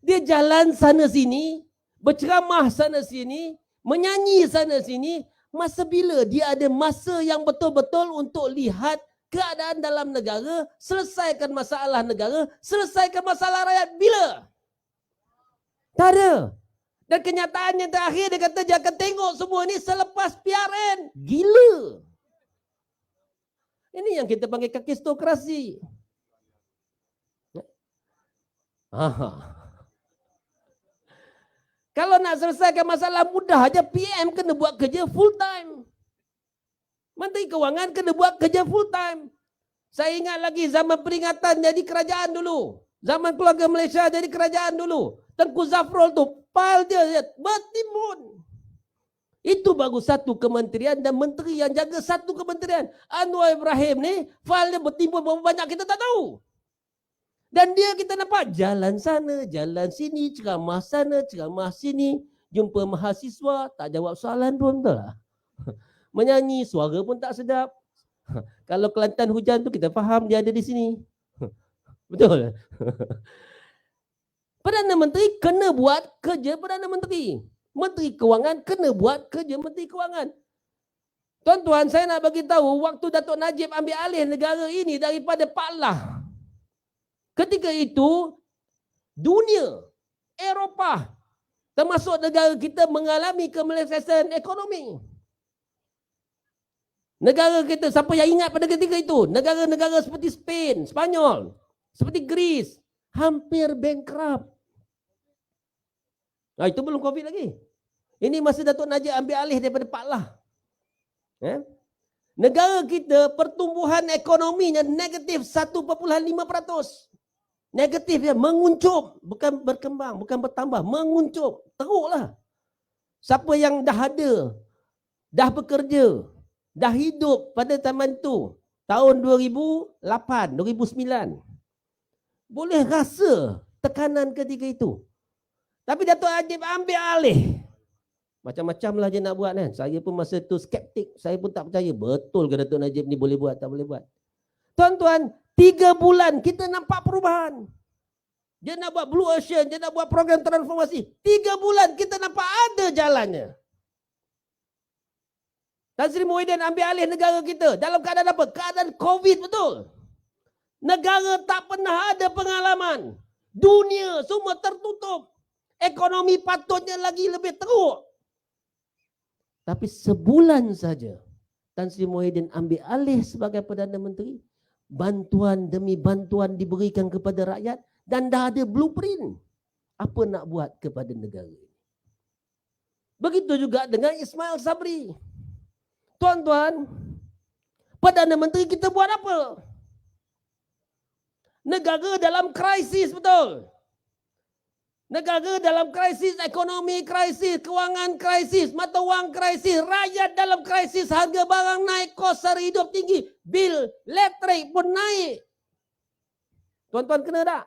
Dia jalan sana sini, berceramah sana sini, menyanyi sana sini. Masa bila dia ada masa yang betul-betul untuk lihat keadaan dalam negara, selesaikan masalah negara, selesaikan masalah rakyat? Bila? Tak ada. Dan kenyataannya terakhir dia kata dia akan tengok semua ni selepas PRN. Gila. Ini yang kita panggil kakistokrasi. Kalau nak selesaikan masalah mudah aja, PM kena buat kerja full time. Menteri Kewangan kena buat kerja full time. Saya ingat lagi zaman peringatan jadi kerajaan dulu. Zaman keluarga Malaysia jadi kerajaan dulu. Tengku Zafrul tu, pal dia bertimbun. Itu baru satu kementerian dan menteri yang jaga satu kementerian. Anwar Ibrahim ni, fal dia bertimbun berapa banyak kita tak tahu. Dan dia kita nampak jalan sana, jalan sini, ceramah sana, ceramah sini. Jumpa mahasiswa, tak jawab soalan pun, betul lah. Menyanyi, suara pun tak sedap. Kalau Kelantan hujan tu kita faham dia ada di sini. Betul. Perdana Menteri kena buat kerja Perdana Menteri. Menteri Kewangan kena buat kerja Menteri Kewangan. Tuan-tuan, saya nak bagi tahu waktu Datuk Najib ambil alih negara ini daripada Pak Lah. Ketika itu dunia, Eropah, termasuk negara kita mengalami kemelesetan ekonomi. Negara kita, siapa yang ingat pada ketika itu? Negara-negara seperti Spain, Spanyol, seperti Greece, hampir bankrupt. Nah, itu belum COVID lagi. Ini masa Datuk Najib ambil alih daripada Pak Lah. Negara kita pertumbuhan ekonominya negatif 1.5%. Negatif ya, menguncup, bukan berkembang, bukan bertambah, menguncup. Teruklah. Siapa yang dah ada, dah bekerja, dah hidup pada zaman itu, tahun 2008, 2009, boleh rasa tekanan ketika itu. Tapi Datuk Najib ambil alih. Macam-macam lah dia nak buat kan. Saya pun masa itu skeptik. Saya pun tak percaya. Betul ke Datuk Najib ni boleh buat, tak boleh buat. Tuan-tuan, 3 bulan kita nampak perubahan. Dia nak buat Blue Ocean, dia nak buat program transformasi. 3 bulan kita nampak ada jalannya. Tan Sri Muhyiddin ambil alih negara kita. Dalam keadaan apa? Keadaan COVID, betul. Negara tak pernah ada pengalaman. Dunia semua tertutup. Ekonomi patutnya lagi lebih teruk. Tapi sebulan saja Tan Sri Muhyiddin ambil alih sebagai Perdana Menteri. Bantuan demi bantuan diberikan kepada rakyat dan dah ada blueprint apa nak buat kepada negara ini. Begitu juga dengan Ismail Sabri. Tuan-tuan, Perdana Menteri kita buat apa? Negara dalam krisis, betul. Negara dalam krisis, ekonomi krisis, kewangan krisis, mata wang krisis, rakyat dalam krisis, harga barang naik, kos sara hidup tinggi, bil elektrik pun naik. Tuan-tuan kena tak?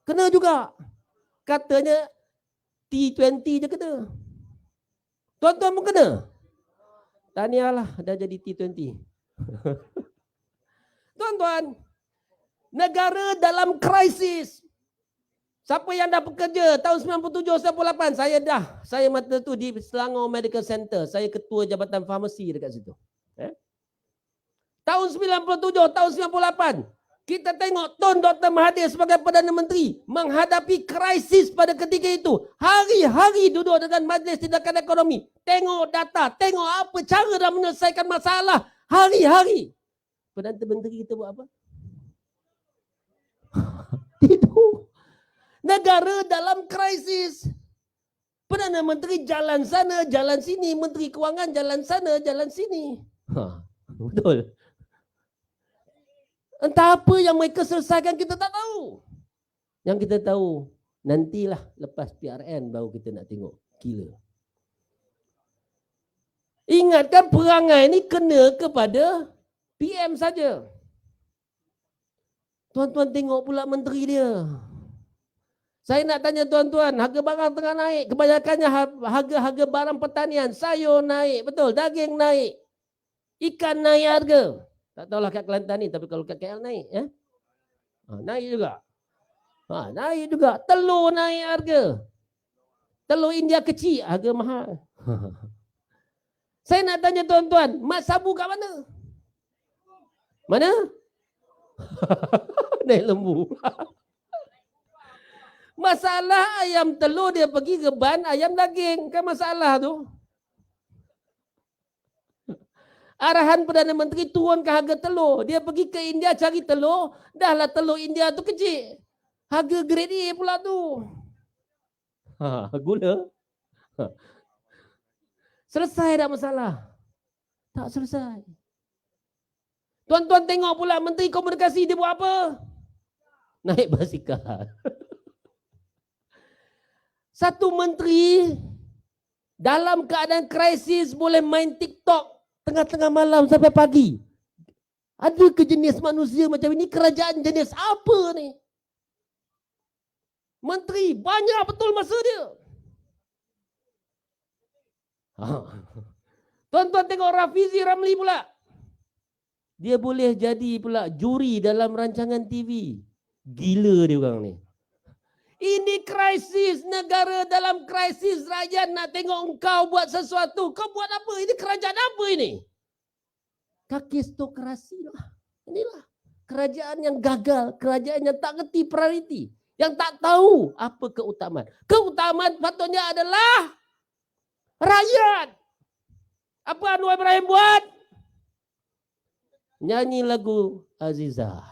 Kena juga. Katanya T20 je kena. Tuan-tuan pun kena. Tahniahlah dah jadi T20. Tuan-tuan, negara dalam krisis. Siapa yang dah bekerja tahun 97, 98, saya mata tu di Selangor Medical Center. Saya ketua Jabatan Farmasi dekat situ. Tahun 97, tahun 98, kita tengok Tun Dr. Mahathir sebagai Perdana Menteri menghadapi krisis pada ketika itu. Hari-hari duduk dengan Majlis Tindakan Ekonomi. Tengok data, tengok apa cara dah menyelesaikan masalah. Hari-hari. Perdana Menteri kita buat apa? Tidur. Negara dalam krisis. Perdana Menteri jalan sana, jalan sini. Menteri Kewangan jalan sana, jalan sini. Betul. Entah apa yang mereka selesaikan kita tak tahu. Yang kita tahu, nantilah lepas PRN baru kita nak tengok. Gila. Ingatkan perangai ni kena kepada PM saja. Tuan-tuan tengok pula menteri dia. Saya nak tanya tuan-tuan, harga barang tengah naik. Kebanyakannya harga barang pertanian. Sayur naik, betul. Daging naik. Ikan naik harga. Tak tahulah kat Kelantan ni, tapi kalau kat KL naik. Naik juga. Naik juga. Telur naik harga. Telur India kecil, harga mahal. Saya nak tanya tuan-tuan, mak sabu kat mana? Mana? Naik lembu. Masalah ayam telur dia pergi ke ban ayam daging. Kan masalah tu. Arahan Perdana Menteri turunkan harga telur. Dia pergi ke India cari telur. Dahlah telur India tu kecil. Harga grade A pula tu. Gula. Selesai dah masalah? Tak selesai. Tuan-tuan tengok pula Menteri Komunikasi dia buat apa? Naik basikal. Satu menteri dalam keadaan krisis boleh main TikTok tengah-tengah malam sampai pagi. Ada ke jenis manusia macam ini? Kerajaan jenis apa ni? Menteri banyak betul masa dia. Tuan-tuan tengok Rafizi Ramli pula. Dia boleh jadi pula juri dalam rancangan TV. Gila dia orang ni. Ini krisis, negara dalam krisis, rakyat nak tengok engkau buat sesuatu. Kau buat apa? Ini kerajaan apa ini? Kakistokrasi lah. Inilah kerajaan yang gagal, kerajaan yang tak ngerti prioriti, yang tak tahu apa keutamaan. Keutamaan patutnya adalah rakyat. Apa Anwar Ibrahim buat? Nyanyi lagu Azizah.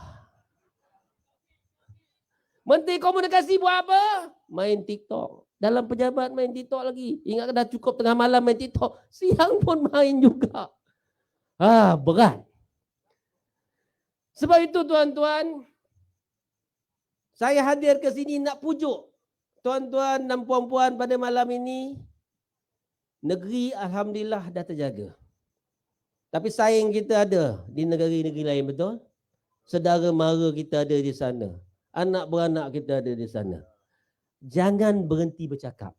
Menteri Komunikasi buat apa? Main TikTok. Dalam pejabat main TikTok lagi. Ingat dah cukup tengah malam main TikTok. Siang pun main juga. Berat. Sebab itu tuan-tuan, saya hadir ke sini nak pujuk tuan-tuan dan puan-puan pada malam ini. Negeri alhamdulillah dah terjaga. Tapi saing kita ada di negeri-negeri lain, betul? Saudara mara kita ada di sana. Anak beranak kita ada di sana. Jangan berhenti bercakap.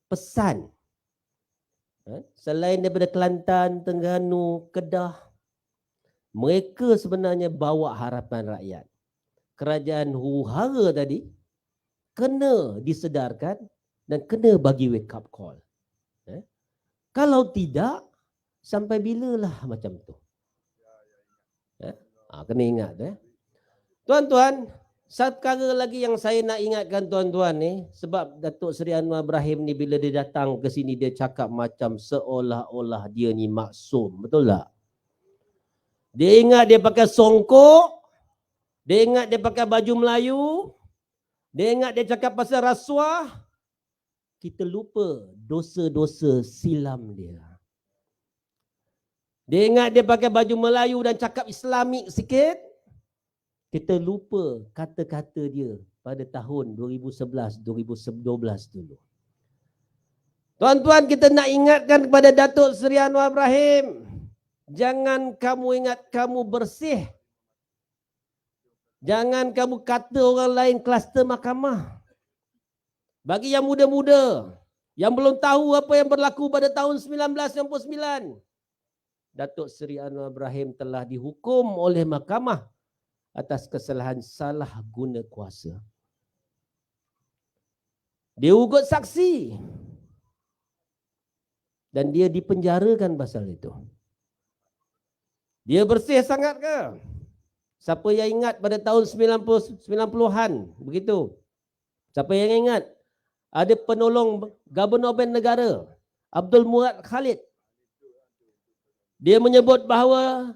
Pesan. Selain daripada Kelantan, Terengganu, Kedah, mereka sebenarnya bawa harapan rakyat. Kerajaan huru-hara tadi kena disedarkan dan kena bagi wake up call. Kalau tidak, sampai bilalah macam tu. Kena ingat. Tuan-tuan, satu perkara lagi yang saya nak ingatkan tuan-tuan ni, sebab Datuk Seri Anwar Ibrahim ni bila dia datang ke sini dia cakap macam seolah-olah dia ni maksum, betul tak? Dia ingat dia pakai songkok, dia ingat dia pakai baju Melayu, dia ingat dia cakap pasal rasuah. Kita lupa dosa-dosa silam dia. Dia ingat dia pakai baju Melayu dan cakap Islamik sikit. Kita lupa kata-kata dia pada tahun 2011-2012 dulu. Tuan-tuan, kita nak ingatkan kepada Datuk Seri Anwar Ibrahim, jangan kamu ingat kamu bersih. Jangan kamu kata orang lain kluster mahkamah. Bagi yang muda-muda, yang belum tahu apa yang berlaku pada tahun 1999, Datuk Seri Anwar Ibrahim telah dihukum oleh mahkamah atas kesalahan salah guna kuasa. Dia ugut saksi dan dia dipenjarakan pasal itu. Dia bersih sangat ke? Siapa yang ingat pada tahun 90-an begitu? Siapa yang ingat? Ada penolong Gubernur Bank Negara Abdul Murad Khalid. Dia menyebut bahawa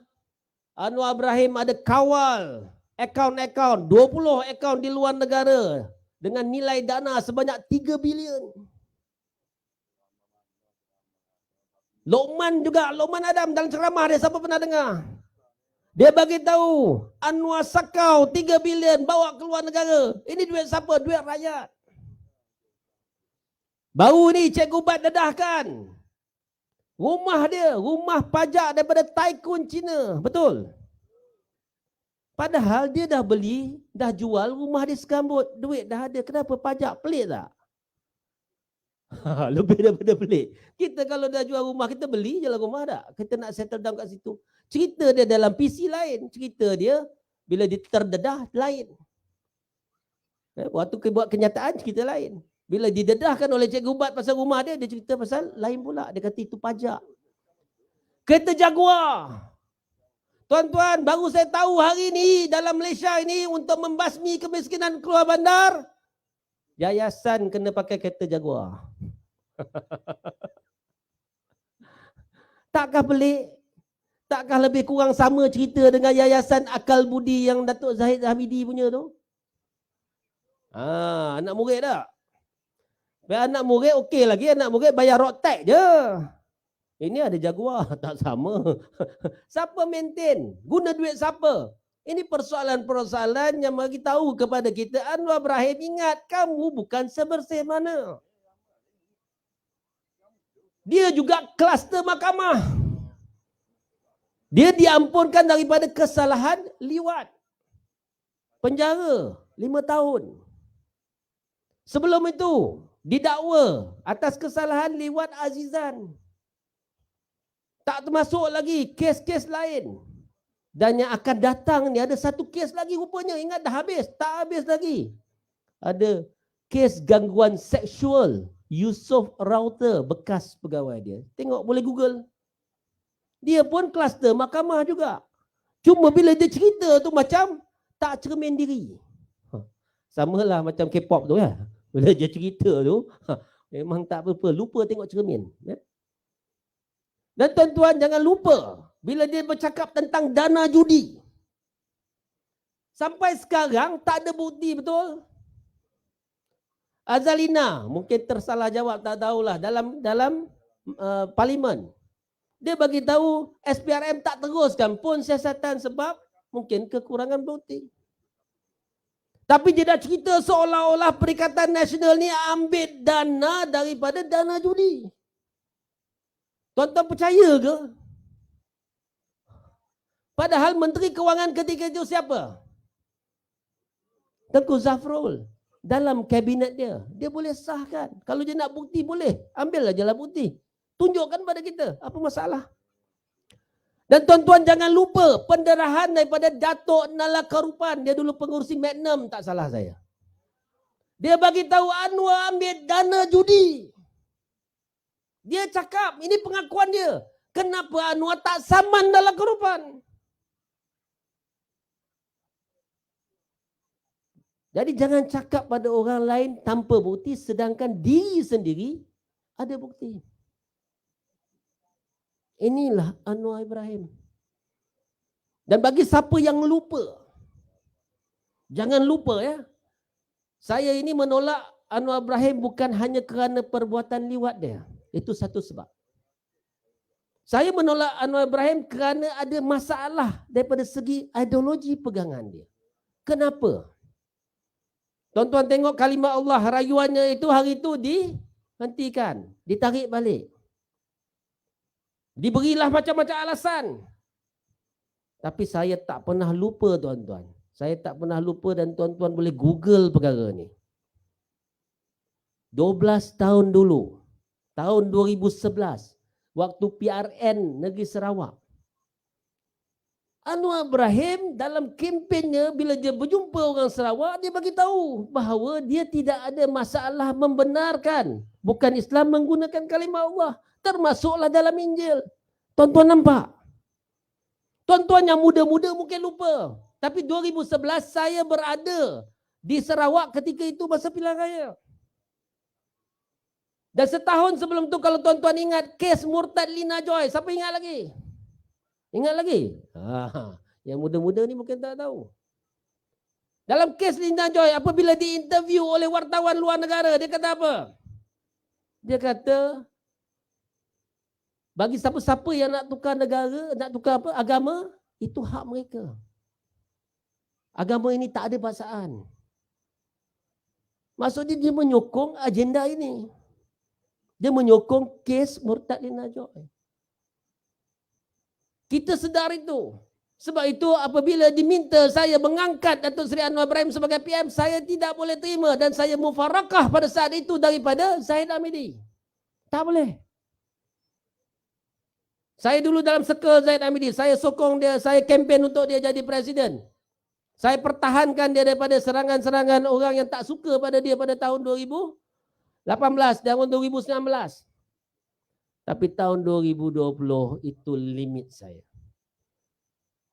Anwar Ibrahim ada kawal akaun-akaun 20 akaun di luar negara dengan nilai dana sebanyak 3 bilion. Lokman juga, Lokman Adam dalam ceramah dia, siapa pernah dengar? Dia bagi tahu Anwar sakau 3 bilion bawa ke luar negara. Ini duit siapa? Duit rakyat. Baru ni Cikgu Bat dedahkan rumah dia, rumah pajak daripada tycoon Cina. Betul? Padahal dia dah beli, dah jual rumah dia sekambut. Duit dah ada. Kenapa pajak? Pelik tak? Lebih daripada pelik. Kita kalau dah jual rumah, kita beli je lah rumah tak? Kita nak settle down kat situ. Cerita dia dalam PC lain. Cerita dia bila dia terdedah lain. Waktu buat kenyataan cerita lain. Bila didedahkan oleh Cikgu Bat pasal rumah dia, dia cerita pasal lain pula. Dia kata itu pajak. Kereta Jaguar. Tuan-tuan, baru saya tahu hari ini dalam Malaysia ini untuk membasmi kemiskinan keluar bandar, yayasan kena pakai kereta Jaguar. Takkah pelik? Takkah lebih kurang sama cerita dengan yayasan Akal Budi yang Datuk Zahid Hamidi punya tu? Anak murid tak? Anak murid okey lagi, anak murid bayar road tax je. Ini ada Jaguar, tak sama. Siapa maintain? Guna duit siapa? Ini persoalan-persoalan yang bagi tahu kepada kita, Anwar Ibrahim, ingat kamu bukan sebersih mana. Dia juga kluster mahkamah. Dia diampunkan daripada kesalahan liwat. Penjara 5 tahun. Sebelum itu, didakwa atas kesalahan liwat azizan. Tak termasuk lagi kes-kes lain. Dan yang akan datang ni ada satu kes lagi rupanya. Ingat dah habis? Tak habis lagi. Ada kes gangguan seksual Yusof Router, bekas pegawai dia. Tengok, boleh Google. Dia pun kluster mahkamah juga. Cuma bila dia cerita tu macam tak cermin diri. Samalah macam K-pop tu ya. Bila dia cerita tu memang tak apa-apa, lupa tengok cermin. Dan tuan-tuan jangan lupa bila dia bercakap tentang dana judi. Sampai sekarang tak ada bukti, betul? Azalina mungkin tersalah jawab, tak tahulah, dalam parlimen. Dia bagi tahu SPRM tak teruskan pun siasatan sebab mungkin kekurangan bukti. Tapi dia dah cerita seolah-olah Perikatan Nasional ni ambil dana daripada dana judi. Tuan-tuan percaya ke? Padahal Menteri Kewangan ketika itu siapa? Tengku Zafrul. Dalam kabinet dia, dia boleh sahkan. Kalau dia nak bukti boleh, ambillah jalan bukti. Tunjukkan pada kita, apa masalah? Dan tuan-tuan jangan lupa pendarahan daripada Datuk Nalakarupan. Dia dulu pengurusi Magnum, tak salah saya. Dia bagi tahu Anwar ambil dana judi. Dia cakap, ini pengakuan dia. Kenapa Anwar tak saman Nalakarupan? Jadi jangan cakap pada orang lain tanpa bukti sedangkan diri sendiri ada bukti. Inilah Anwar Ibrahim. Dan bagi siapa yang lupa, jangan lupa ya. Saya ini menolak Anwar Ibrahim bukan hanya kerana perbuatan liwat dia. Itu satu sebab. Saya menolak Anwar Ibrahim kerana ada masalah daripada segi ideologi pegangan dia. Kenapa? Tuan-tuan tengok kalimat Allah, rayuannya itu hari itu dihentikan, ditarik balik. Diberilah macam-macam alasan. Tapi saya tak pernah lupa tuan-tuan. Saya tak pernah lupa dan tuan-tuan boleh Google perkara ni. 12 tahun dulu, tahun 2011, waktu PRN Negeri Sarawak, Anwar Ibrahim dalam kempennya bila dia berjumpa orang Sarawak, dia bagi tahu bahawa dia tidak ada masalah membenarkan bukan Islam menggunakan kalimah Allah, termasuklah dalam Injil. Tuan-tuan nampak? Tuan-tuan yang muda-muda mungkin lupa, tapi 2011 saya berada di Sarawak ketika itu masa pilihan raya. Dan setahun sebelum tu kalau tuan-tuan ingat kes murtad Lina Joy, siapa ingat lagi? Ingat lagi? Yang muda-muda ni mungkin tak tahu. Dalam kes Lina Joy, apabila diinterview oleh wartawan luar negara, dia kata apa? Dia kata, bagi siapa-siapa yang nak tukar negara, nak tukar apa agama, itu hak mereka. Agama ini tak ada paksaan. Maksudnya dia menyokong agenda ini. Dia menyokong kes murtad Lina Joy. Kita sedar itu. Sebab itu apabila diminta saya mengangkat Datuk Seri Anwar Ibrahim sebagai PM, saya tidak boleh terima dan saya mufarakah pada saat itu daripada Zahid Hamidi. Tak boleh. Saya dulu dalam circle Zahid Hamidi, saya sokong dia, saya kempen untuk dia jadi presiden. Saya pertahankan dia daripada serangan-serangan orang yang tak suka pada dia pada tahun 2018 dan 2019. Tapi tahun 2020 itu limit saya.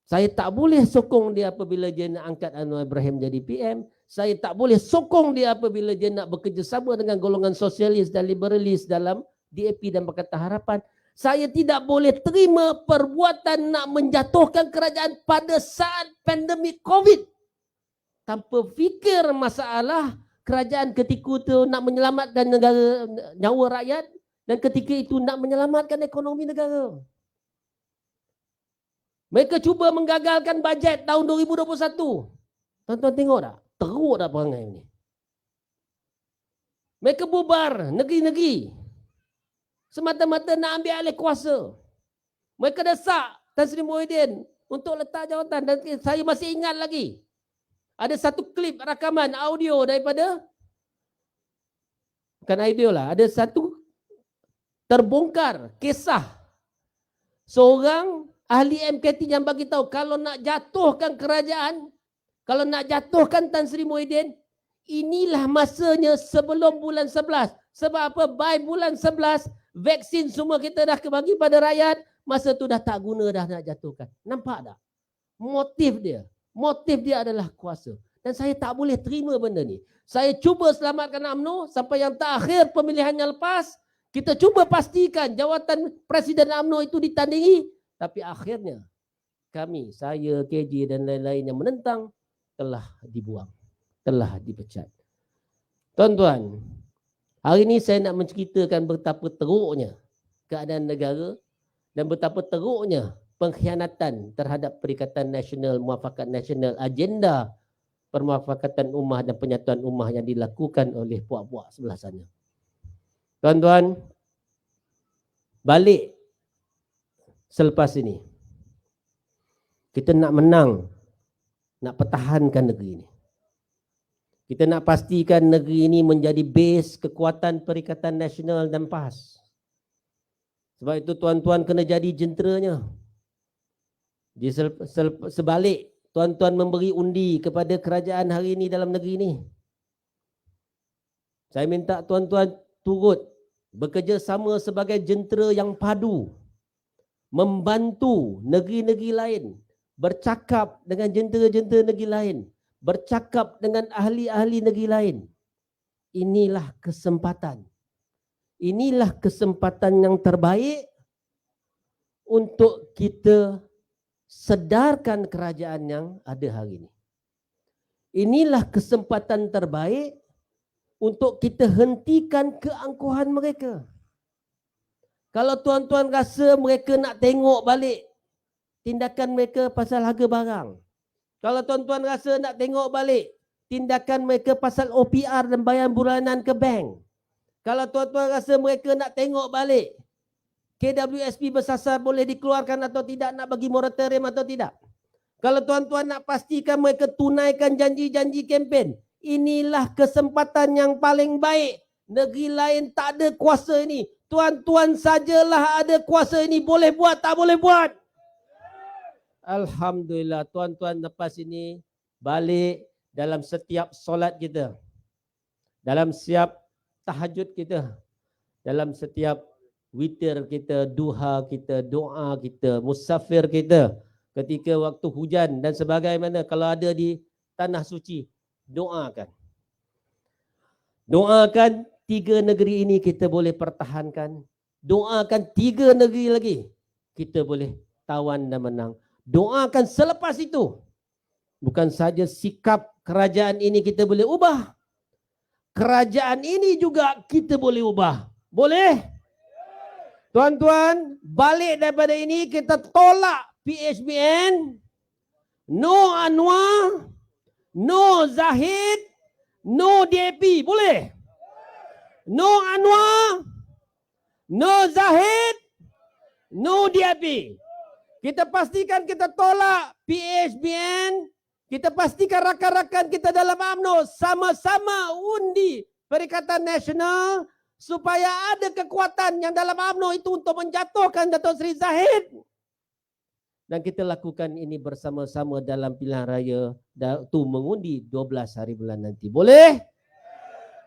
Saya tak boleh sokong dia apabila dia nak angkat Anwar Ibrahim jadi PM. Saya tak boleh sokong dia apabila dia nak bekerjasama dengan golongan sosialis dan liberalis dalam DAP dan Pakatan Harapan. Saya tidak boleh terima perbuatan nak menjatuhkan kerajaan pada saat pandemik COVID. Tanpa fikir masalah kerajaan ketika itu nak menyelamatkan negara, nyawa rakyat. Dan ketika itu nak menyelamatkan ekonomi negara. Mereka cuba menggagalkan bajet tahun 2021. Tuan-tuan tengok tak? Teruk tak perangai ini? Mereka bubar negeri-negeri. Semata-mata nak ambil alih kuasa. Mereka desak Tan Sri Muhyiddin untuk letak jawatan. Dan saya masih ingat lagi. Ada satu klip rakaman audio daripada, bukan audio lah, ada satu terbongkar kisah seorang ahli MKT yang bagi tahu kalau nak jatuhkan kerajaan, kalau nak jatuhkan Tan Sri Muhyiddin, inilah masanya sebelum bulan 11. Sebab apa? By bulan 11 vaksin semua kita dah bagi pada rakyat, masa tu dah tak guna dah nak jatuhkan. Nampak tak? Motif dia adalah kuasa. Dan saya tak boleh terima benda ni. Saya cuba selamatkan UMNO sampai yang terakhir pemilihannya lepas. Kita cuba pastikan jawatan Presiden UMNO itu ditandingi. Tapi akhirnya kami, saya, KJ dan lain-lain yang menentang telah dibuang. Telah dipecat. Tuan-tuan, hari ini saya nak menceritakan betapa teruknya keadaan negara dan betapa teruknya pengkhianatan terhadap Perikatan Nasional, Muafakat Nasional, agenda permuafakatan ummah dan penyatuan ummah yang dilakukan oleh puak-puak sebelah sana. Tuan-tuan, balik selepas ini. Kita nak menang, nak pertahankan negeri ini. Kita nak pastikan negeri ini menjadi base kekuatan Perikatan Nasional dan PAS. Sebab itu tuan-tuan kena jadi jenteranya. Di sebalik, tuan-tuan memberi undi kepada kerajaan hari ini dalam negeri ini. Saya minta tuan-tuan turut bekerjasama sebagai jentera yang padu, membantu negeri-negeri lain, bercakap dengan jentera-jentera negeri lain, bercakap dengan ahli-ahli negeri lain. Inilah kesempatan. Inilah kesempatan yang terbaik untuk kita sedarkan kerajaan yang ada hari ini. Inilah kesempatan terbaik untuk kita hentikan keangkuhan mereka. Kalau tuan-tuan rasa mereka nak tengok balik tindakan mereka pasal harga barang. Kalau tuan-tuan rasa nak tengok balik tindakan mereka pasal OPR dan bayar bulanan ke bank. Kalau tuan-tuan rasa mereka nak tengok balik KWSP bersasar boleh dikeluarkan atau tidak, nak bagi moratorium atau tidak. Kalau tuan-tuan nak pastikan mereka tunaikan janji-janji kempen, inilah kesempatan yang paling baik. Negeri lain tak ada kuasa ini. Tuan-tuan sajalah ada kuasa ini. Boleh buat, tak boleh buat? Alhamdulillah, tuan-tuan lepas ini balik dalam setiap solat kita, dalam setiap tahajud kita, dalam setiap witir kita, duha kita, doa kita, musafir kita, ketika waktu hujan dan sebagaimana kalau ada di tanah suci, doakan. Doakan 3 negeri ini kita boleh pertahankan. Doakan 3 negeri lagi kita boleh tawan dan menang. Doakan selepas itu. Bukan saja sikap kerajaan ini kita boleh ubah. Kerajaan ini juga kita boleh ubah. Boleh? Tuan-tuan, balik daripada ini kita tolak PHBN, no Anwar, no Zahid, no DAP, boleh? No Anwar, no Zahid, no DAP. Kita pastikan kita tolak PHBN, kita pastikan rakan-rakan kita dalam UMNO sama-sama undi Perikatan Nasional supaya ada kekuatan yang dalam UMNO itu untuk menjatuhkan Datuk Seri Zahid. Dan kita lakukan ini bersama-sama dalam pilihan raya tu mengundi 12 hari bulan nanti. Boleh?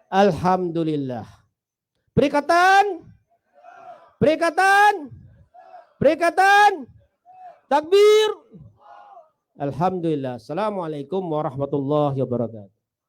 Alhamdulillah. Perikatan? Perikatan? Perikatan? Takbir? Alhamdulillah. Assalamualaikum warahmatullahi wabarakatuh.